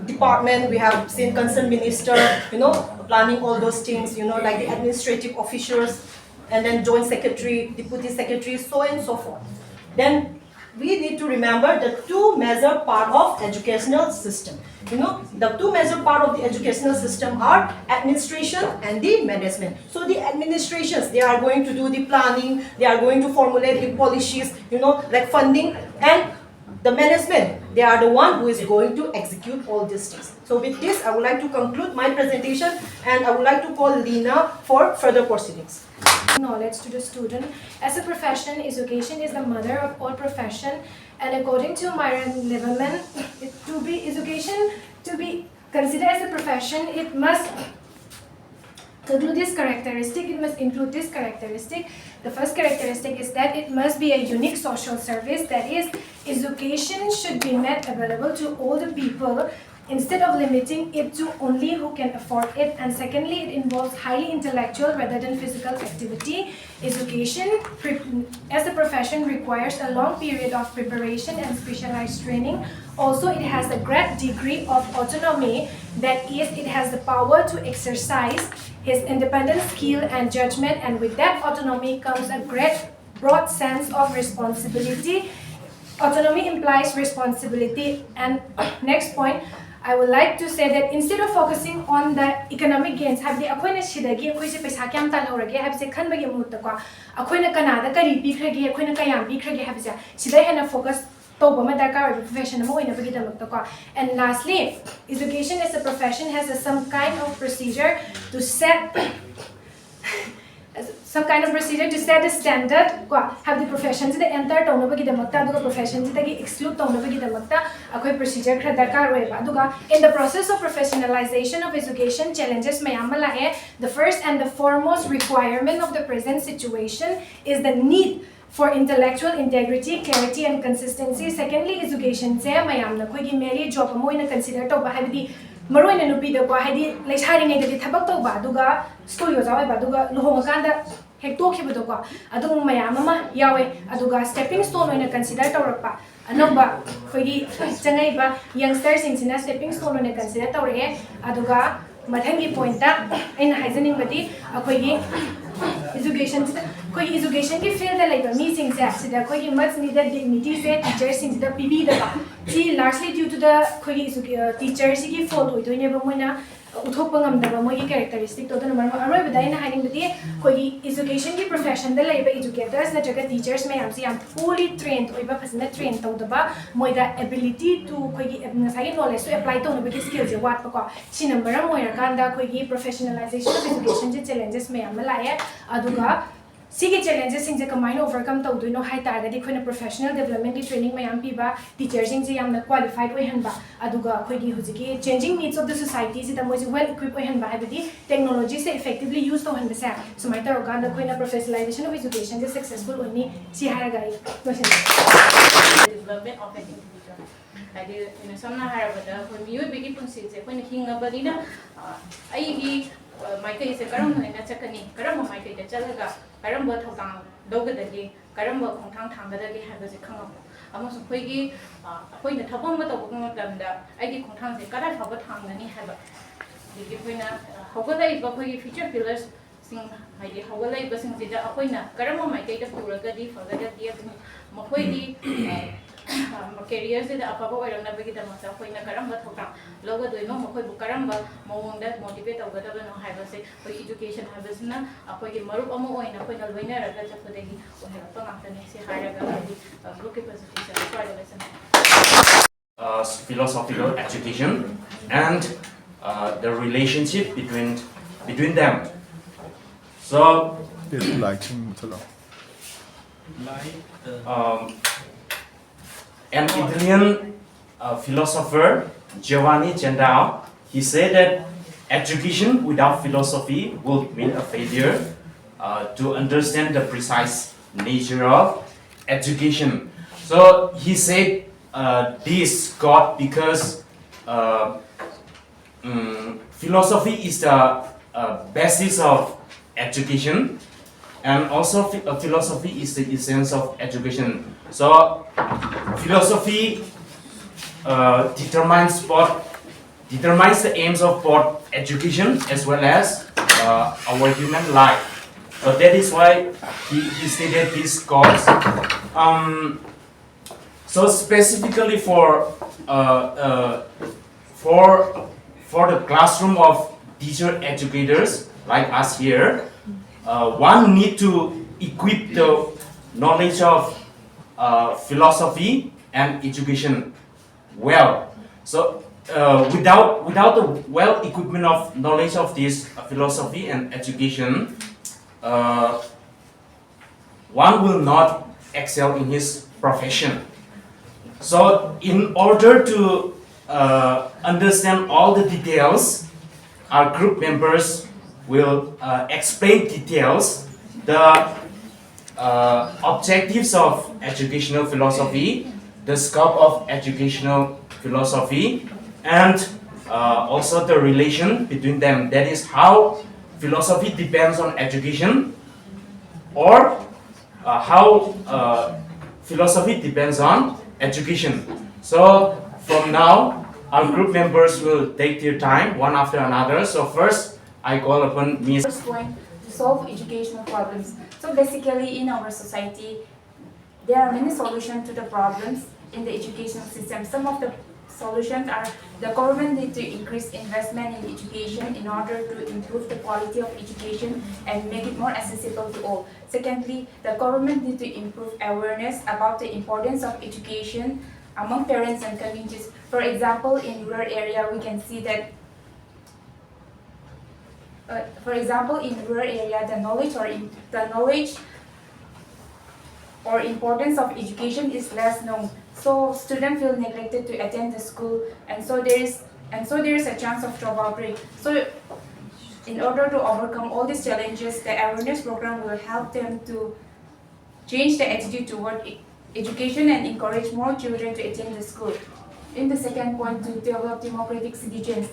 N: department. We have seen concerned minister, you know, planning all those things, you know, like the administrative officers, and then joint secretary, deputy secretary, so on and so forth. Then we need to remember the two major part of educational system. You know, the two major part of the educational system are administration and the management. So the administrations, they are going to do the planning, they are going to formulate the policies, you know, like funding, and the management, they are the one who is going to execute all these things. So with this, I would like to conclude my presentation, and I would like to call Lina for further proceedings.
O: Knowledge to the student. As a profession, education is the mother of all profession, and according to Myron Lieberman, education to be considered as a profession, it must include this characteristic. It must include this characteristic. The first characteristic is that it must be a unique social service. That is, education should be made available to all the people, instead of limiting it to only who can afford it. And secondly, it involves highly intellectual rather than physical activity. Education as a profession requires a long period of preparation and specialized training. Also, it has a great degree of autonomy. That is, it has the power to exercise his independent skill and judgment, and with that autonomy comes a great broad sense of responsibility. Autonomy implies responsibility. And next point, I would like to say that instead of focusing on the economic gains, have the akoina shidagi akoise paisa kyam talhorage have se khanbagi mutta ko akoina kanada kari bikrage akoina kayam bikrage have se sidai hena focus toba ma darkar profession mo oina bagi damakta ko. And lastly, education as a profession has some kind of procedure to set the standard. Have the profession to enter the profession to exclude the procedure. In the process of professionalization of education, challenges the first and the foremost requirement of the present situation is the need for intellectual integrity, clarity, and consistency. Secondly, education merely job consider Maroina nupi da kwa haidi lai sari ngai da thabak to ba duga school yo jawa ba duga luhong kanda hekto khibu do kwa adu mayam ma yawe aduga stepping stone oina consider tawrakpa anoba khoigi changai ba youngsters sing stepping stone oina consider tawre aduga mathangi point ta aina haizening badi akhoigi education ki field da laiba mi sing se sida khoi much needed dignity se teachers sing da pp da ba see largely due to the khoi teachers ki fault hoi doine ba moina uthokpa ngam da ba moi characteristic to da number aroi ba dai na haning badi khoi education ki profession da laiba educators na jaga teachers may am si am fully trained oi ba phasna train to da ba moi da ability to khoi ngasai knowledge to apply to na ba skills je wat pa ko si number moi ra kan da khoi professionalization of education je challenges may am la ye aduga Sigi challenges sing je kamai overcome to do no high target di khoi professional development training mayam piba teachers sing je yamna qualified oi hanba aduga khoi gi hujiki changing needs of the society ji da moi well equipped oi hanba habidi technology se effectively use to hanba sa so my tar organ da khoi professionalization of education je successful oni si hara gai
D: development of an individual adi ina samna hara bada khoi miyo bigi punsi je khoi hinga badina ai gi Michael is a Karam and a Chakani, Karam Michael the Chalaga, Karam Botang, Dogadagi, Karam Kontang Tangadagi has a come up. Amos Quigi, when the Tabama of Gunda, I did Kontang, the Kara Habatang, and he had the Gipina, Hogala, Bakogi feature pillars, sing I did Hogala, Bassing the Apoina, Karam might take a Puragadi for the Makoidi.
P: career sida afaba oirangnabagidamata akoina karamba thokra logadoino makhoi bu karamba mawongda motivate tawgadabano haibase koi education habasna akoigi marup amu oina koina loinaraga chapodegi oherapa ngantane se haraga group ke presentation
Q: philosophical education and the relationship between them. So an Italian philosopher, Giovanni Gendao, he said that education without philosophy will mean a failure. To understand the precise nature of education, so he said this quote because philosophy is the basis of education, and also philosophy is the essence of education. So philosophy determines the aims of both education as well as our human life. So that is why he stated this cause. So specifically for the classroom of teacher educators like us here, one need to equip the knowledge of philosophy and education well. So without the well equipment of knowledge of this philosophy and education, one will not excel in his profession. So in order to understand all the details, our group members will explain details the objectives of educational philosophy, the scope of educational philosophy, and also the relation between them. That is how philosophy depends on education, or how philosophy depends on education. So from now, our group members will take their time one after another. So first, I call upon Ms.
G: First point to solve educational problems. So basically, in our society, there are many solutions to the problems in the educational system. Some of the solutions are the government need to increase investment in education in order to improve the quality of education and make it more accessible to all. Secondly, the government need to improve awareness about the importance of education among parents and communities. For example, in rural area, we can see that the knowledge or importance of education is less known. So students feel neglected to attend the school, and so there is a chance of dropout rate. So in order to overcome all these challenges, the awareness program will help them to change the attitude toward education and encourage more children to attend the school. In the second point, to develop democratic citizens.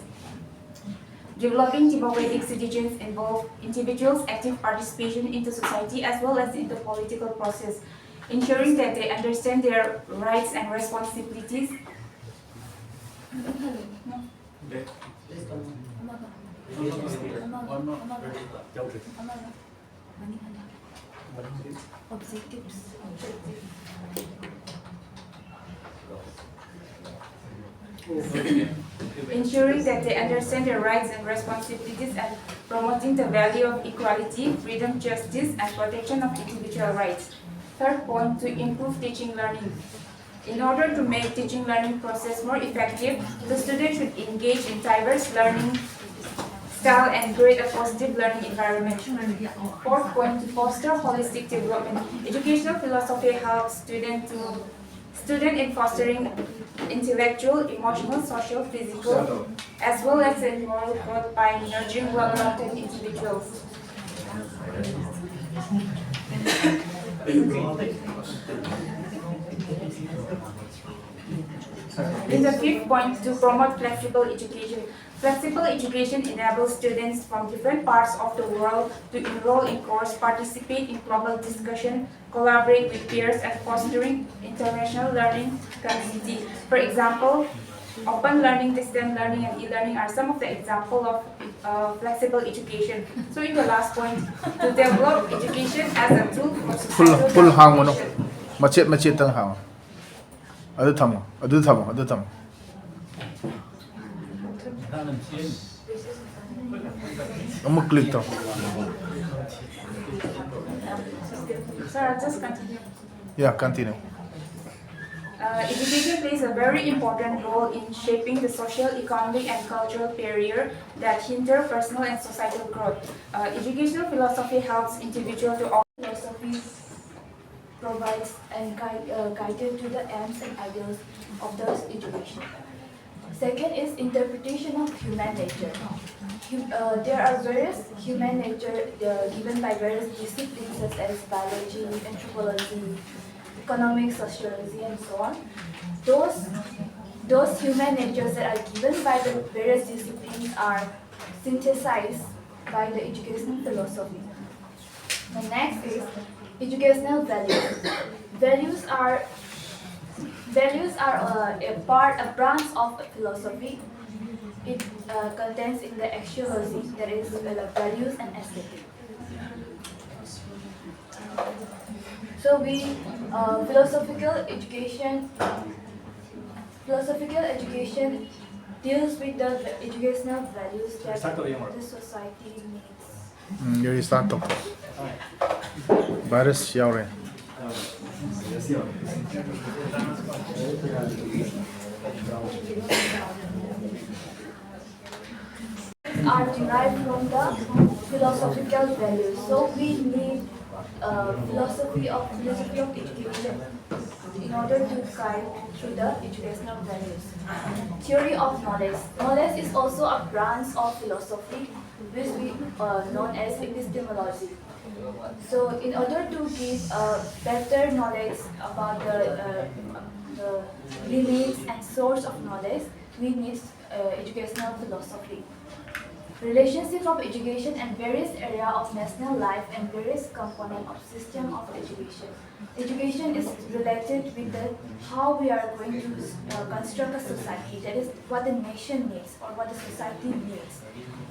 G: Developing democratic citizens involve individuals' active participation in the society as well as in the political process, ensuring that they understand their rights and responsibilities.
O: Objectives.
G: Ensuring that they understand their rights and responsibilities and promoting the value of equality, freedom, justice, and protection of individual rights. Third point, to improve teaching learning. In order to make teaching learning process more effective, the student should engage in diverse learning style and create a positive learning environment. Fourth point, to foster holistic development. Educational philosophy helps student in fostering intellectual, emotional, social, physical, as well as moral growth by nurturing well-rounded individuals. In the fifth point, to promote flexible education. Flexible education enables students from different parts of the world to enroll in course, participate in global discussion, collaborate with peers, and fostering international learning community. For example, open learning, distance learning, and e-learning are some of the examples of flexible education. So in the last point, to develop education as a tool for societal
A: full hang
G: transformation.
A: macet tang hang Adu thamo. Click to.
H: Sir, just continue.
A: Yeah, continue.
G: Education plays a very important role in shaping the social, economic, and cultural barrier that hinder personal and societal growth. Educational philosophy helps individuals to all philosophies provides and guided to the aims and ideals of those education. Second is interpretation of human nature. There are various human nature given by various disciplines such as biology, anthropology, economics, sociology, and so on. Those human natures that are given by the various disciplines are synthesized by the educational philosophy. The next is educational values. Values are a branch of philosophy. It contains in the axiology, that is values and aesthetic. So philosophical education deals with the educational values that the society needs.
A: You start to. Virus yaure.
G: Are derived from the philosophical values. So we need philosophy of education in order to guide through the educational values. Theory of knowledge. Knowledge is also a branch of philosophy which we known as epistemology. So in order to give better knowledge about the limits and source of knowledge, we need educational philosophy. Relationship of education and various area of national life and various component of system of education. Education is related with how we are going to construct a society, that is what the nation needs or what the society needs,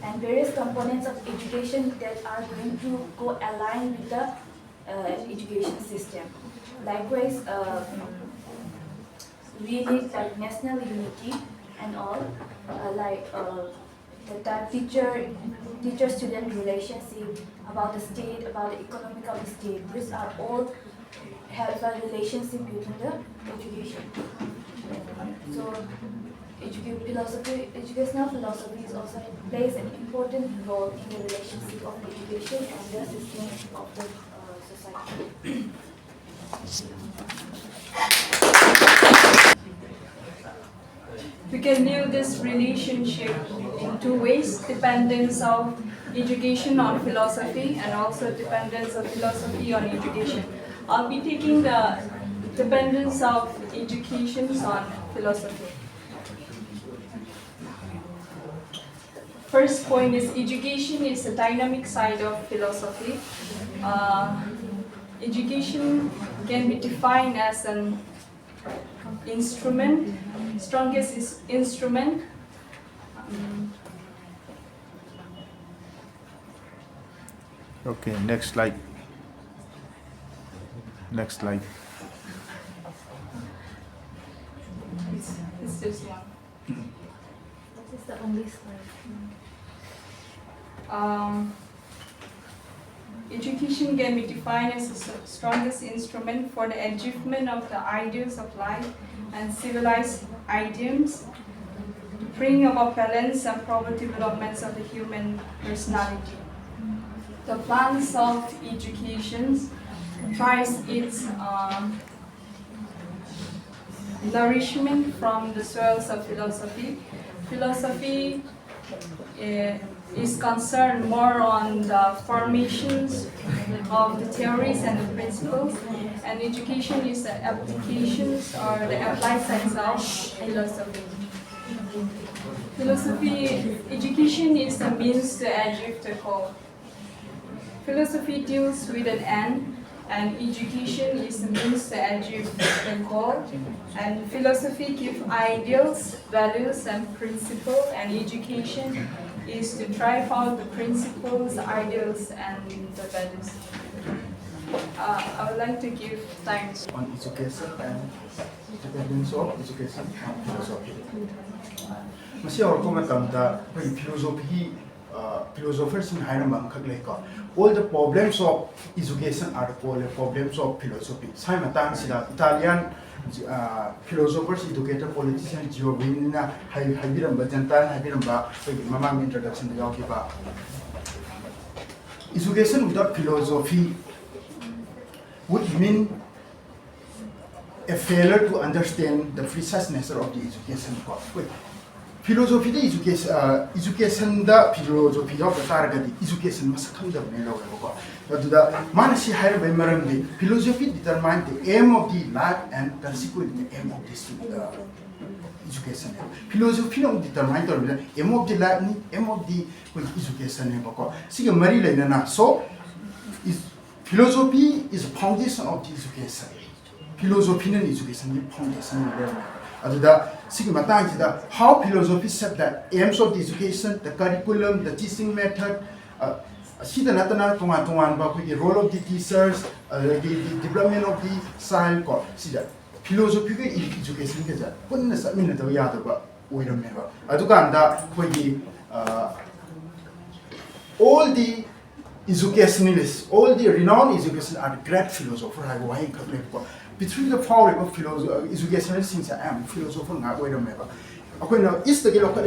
G: and various components of education that are going to go align with the education system. Likewise, we need like national unity and all, the teacher-student relationship, about the state, about the economic of the state. These are all have a relationship between the education. So, educational philosophy is also plays an important role in the relationship of education and the system of the society.
R: We can view this relationship in two ways: dependence of education on philosophy and also dependence of philosophy on education. I'll be taking the dependence of education on philosophy. First point is education is a dynamic side of philosophy. Education can be defined as an instrument, strongest instrument.
A: Okay, next slide. Next slide.
R: It's this one.
G: This is the only slide.
R: Education can be defined as the strongest instrument for the achievement of the ideals of life and civilized ideals, to bring about balance and proper developments of the human personality. The plans of education tries its nourishment from the soils of philosophy. Philosophy is concerned more on the formations of the theories and the principles, and education is the applications or the applied science of philosophy. Education is the means to achieve the goal. Philosophy deals with an end, and education is the means to achieve the goal. And philosophy gives ideals, values, and principles, and education is to drive out the principles, ideals, and the values. I would like to give thanks
A: on education and dependence of education and philosophy. Masi or kung matamda philosophy philosophers in Hainamang Kagleko. All the problems of education are called problems of philosophy. Simultan sila Italian philosophers, educator, politicians, Giovanna, Habiramba, Jantan, Habiramba, Mamang introduction to Yakiba. Education without philosophy would mean a failure to understand the precise nature of the education course. Philosophy the education the philosophy of the target education must come down in our the manasi higher by maramdi philosophy determine the aim of the life and consequently the aim of this education. Philosophy no determine the aim of the life, aim of the education. See a Mary Lena so is philosophy is the foundation of the education. Philosophy and education is the foundation. How philosophy set the aims of the education, the curriculum, the teaching method, the role of the teachers, the development of the child. Philosophy education all the educationalists, all the renowned educationists are great philosophers. Between the power of educational things I am philosopher not wait a minute. Akona is the local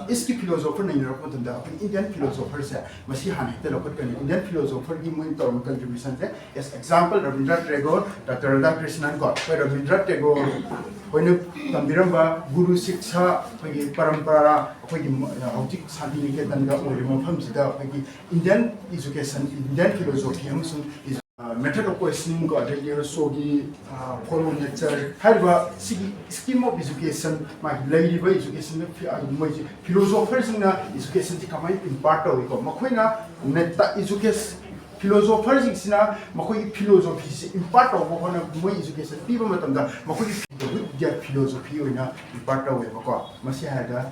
A: is the philosopher in the Indian philosophers Masihan the local Indian philosopher given contributions as example Rabindranath Tagore, Dr. Radhakrishnan got where Rabindranath Tagore when you Tambiramba Guru Siksha Parampara Hautik Santiniketan or Indian education, Indian philosophy is method of questioning got regular sogi follow nature have scheme of education my lady by education philosophers in education come in part of Makoina meta education philosophers in Makoi philosophy in part of one of my education people matanda Makoi their philosophy in part of Mako Masiada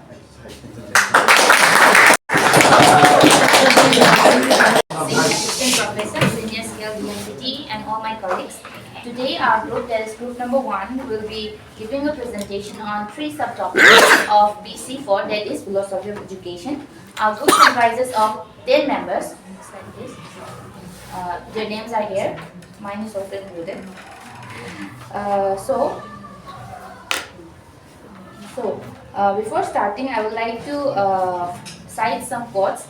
S: Professor, Senior Scale University, and all my colleagues. Today our group, that is group number 1, will be giving a presentation on 3 subtopics of PC-4, that is Philosophy of Education. Our group comprises of 10 members. Their names are here. Mine is also included. Before starting, I would like to cite some quotes.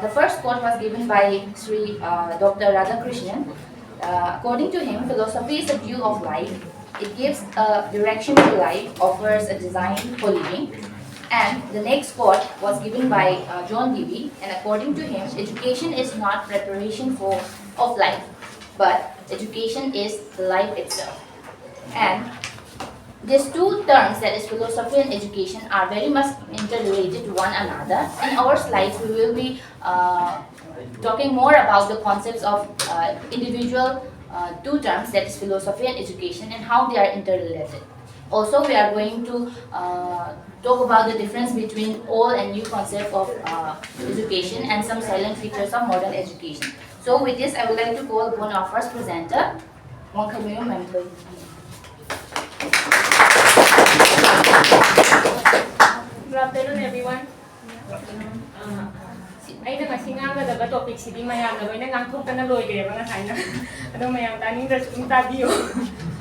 S: The first quote was given by Sri Dr. Radhakrishnan. According to him, philosophy is a view of life. It gives a direction to life, offers a design for living. And the next quote was given by John Dewey, and according to him, education is not preparation of life, but education is life itself. And these two terms, that is philosophy and education, are very much interrelated to one another. In our slides, we will be talking more about the concepts of individual two terms, that is philosophy and education, and how they are interrelated. Also, we are going to talk about the difference between old and new concept of education and some silent features of modern education. So with this, I would like to call upon our first presenter, Member.
T: Good afternoon, everyone. Aina kasi ngangadaga topic sidi mayam na loina ngangkok na loy kaya mga sana. Ano mayam taning tabiyo.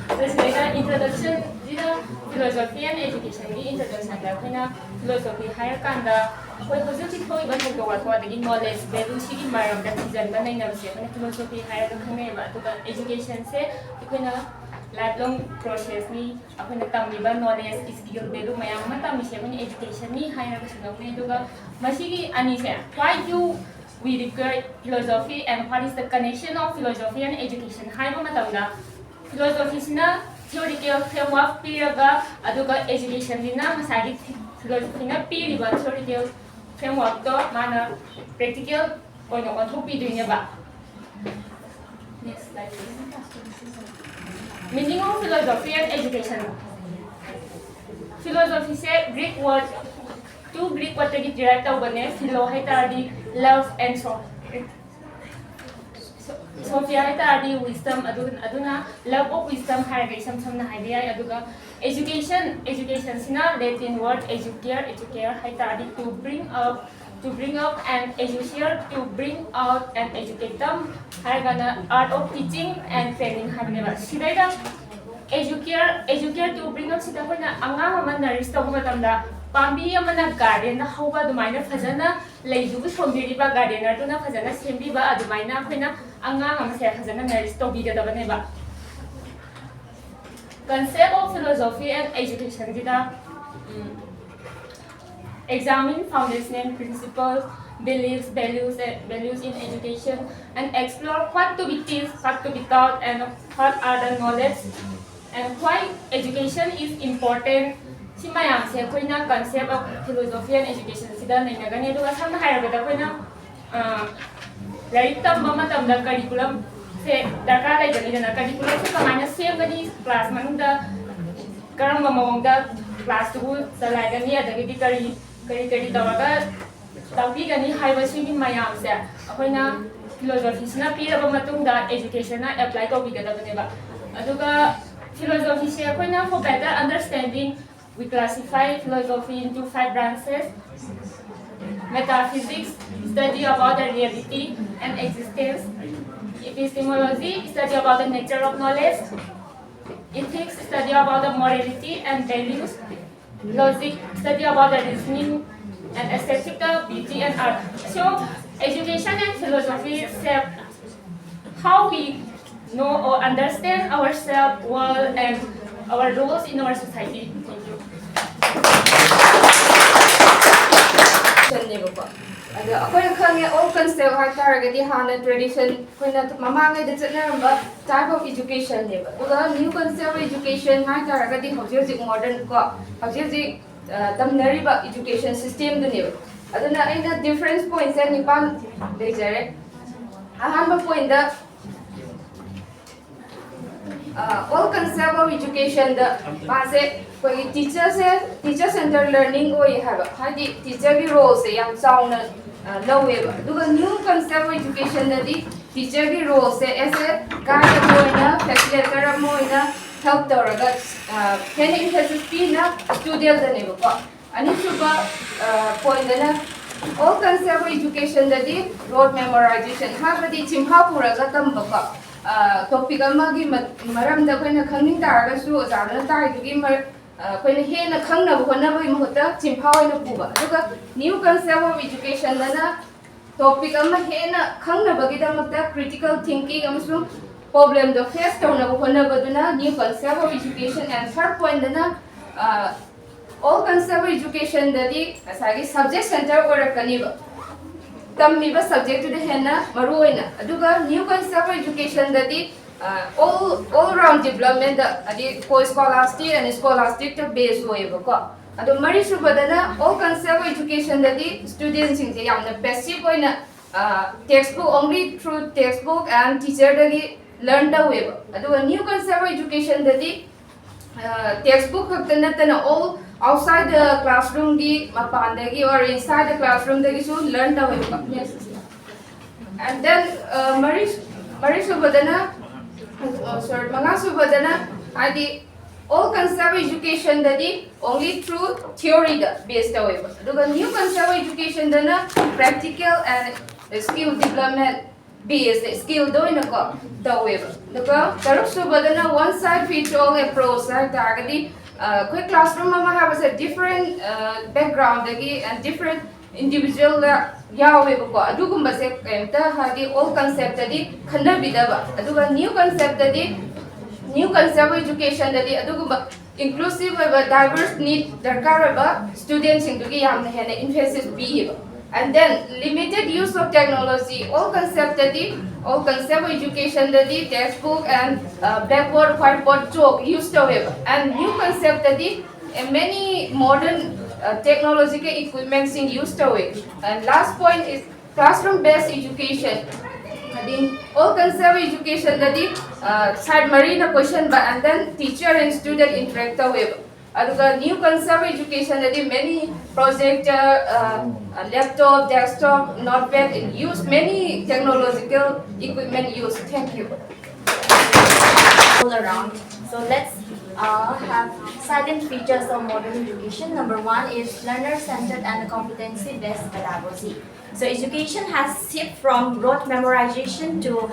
T: Tapos na introduction dito philosophy and education ni introduction na kina philosophy higher kanda ko hojik ko iba ko gawa ko daging knowledge value sigi mayam da tijan ba nay na siya kana philosophy higher kan ngay ba to education se ko na lifelong process ni ako nagtamiba knowledge skill value mayam matami siya ni education ni higher ko sino ni duga masigi ani siya why do we require philosophy and what is the connection of philosophy and education higher matawda philosophy na theoretical framework piraga aduga education dina masagi philosophy na piriba theoretical framework to mana practical oino contribute dunya ba. Next slide please. Meaning of philosophy and education. Philosophy say Greek word, two Greek words derived from philo hai tardi love and so. Sophia ꯍꯥꯏꯇꯥꯔꯗꯤ wisdom aduna love of wisdom ꯍꯥꯏꯔꯒ ꯏꯁꯝ ꯁꯝꯅ ꯍꯥꯏꯕ ꯌꯥꯏ ꯑꯗꯨꯒ education sina Latin word educare ꯍꯥꯏꯇꯥꯔꯗꯤ to bring up and educare to bring out and educate them hargana art of teaching and training haneba sidaida educare to bring up sida koina angang ama nourish tawba matamda pambi amana garden na hauba adumaina fajana leidubu sombiriba gardener tuna fajana sembiba adumaina koina angang ama se fajana nourish tawbigadabane concept of philosophy and education dita examine foundational principles, beliefs, values in education, and explore what to be taught, and what are the knowledge, and why education is important. Si mayam se koina concept of philosophy and education sida nai nagani do asam hairabada koina lai tamba matamda curriculum se darkar lai jani dana curriculum se kamana same gani class manungda karamba mawangda class tu salagani adagi kari tawaga tawbi gani haiba singi mayam se akoina philosophy sina piraba matungda education na apply tawbi gadabane ba aduga philosophy se akoina for better understanding we classify philosophy into 5 branches: metaphysics, study about the reality and existence; epistemology, study about the nature of knowledge; ethics, study about the morality and values; logic, study about the reasoning; and aesthetic, the beauty and art. So, education and philosophy shape how we know or understand ourselves, world, and our roles in our society. Thank you.
U: All concept hana tradition type of education new concept of education modern education system different points point all concept of education teacher centered learning teacher role new concept of education teacher role as a guide facilitator help emphasis student point all concept of education road memorization topic amagi maramda koina khangning tarasu ozana taidugi koina hena khangnaba honaba imhota chimphawina puba aduga new concept of education dana topic ama hena khangnabagi damakta critical thinking amsu problem do face tawnaba honaba duna new concept of education. And third point dana all concept of education dadi asagi subject center orakaniba tamiba subject to the henna maruina aduga new concept of education dadi all round development adi scholastic and scholastic based hoiba ko adu mari subadana all concept of education dadi students sing je yamna passive oina textbook only through textbook and teacher dagi learn the web aduga new concept of education dadi textbook haktanatana all outside the classroom or inside the classroom learn the way. Yes. And then all concept education only through theory based away. The new concept education practical and skill development based skill doing the way. The one side fits all approach quick classroom have a different background and different individual all concept new concept education inclusive diverse need students emphasis and then limited use of technology all concept education textbook and blackboard whiteboard chalk used and new concept many modern technological equipments in used and last point is classroom based education all concept education side marina question and then teacher and student interact aduga new concept education adi many projector laptop desktop notepad use many technological equipment used. Thank you.
B: All around. So let's have silent features of modern education. Number one is learner-centered and competency-based pedagogy. So education has shifted from rote memorization to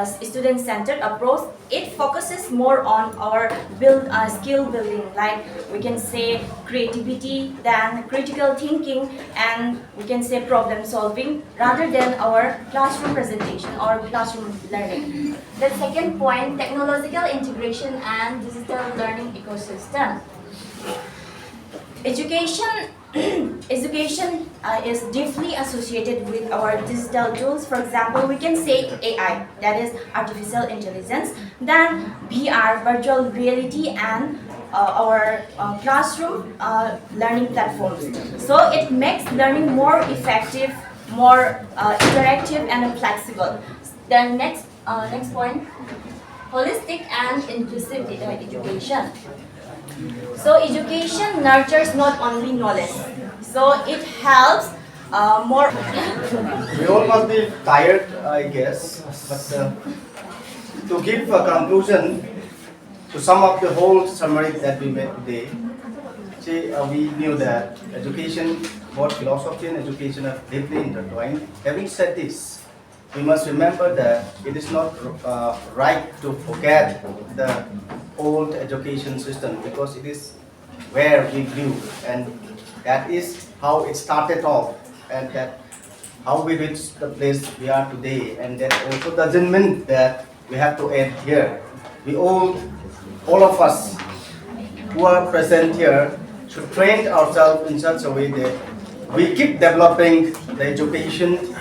B: student-centered approach. It focuses more on our skill building, like we can say creativity, then critical thinking, and we can say problem solving, rather than our classroom presentation or classroom learning. The second point, technological integration and digital learning ecosystem. Education is deeply associated with our digital tools. For example, we can say AI, that is artificial intelligence, then VR, virtual reality, and our classroom learning platforms. So it makes learning more effective, more interactive, and flexible. Then next point, holistic and inclusive education. So education nurtures not only knowledge, so it helps more.
V: We all must be tired, I guess, but to give a conclusion, to sum up the whole summary that we made today, we knew that education, both philosophy and education are deeply intertwined. Having said this, we must remember that it is not right to forget the old education system, because it is where we grew, and that is how it started off, and that how we reached the place we are today. And that also doesn't mean that we have to end here. We all of us who are present here should train ourselves in such a way that we keep developing the education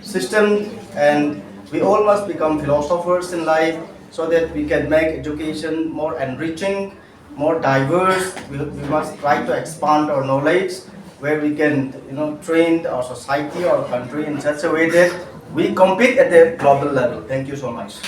V: system, and we all must become philosophers in life, so that we can make education more enriching, more diverse. We must try to expand our knowledge, where we can train our society, our country in such a way that we compete at the global level. Thank you so much.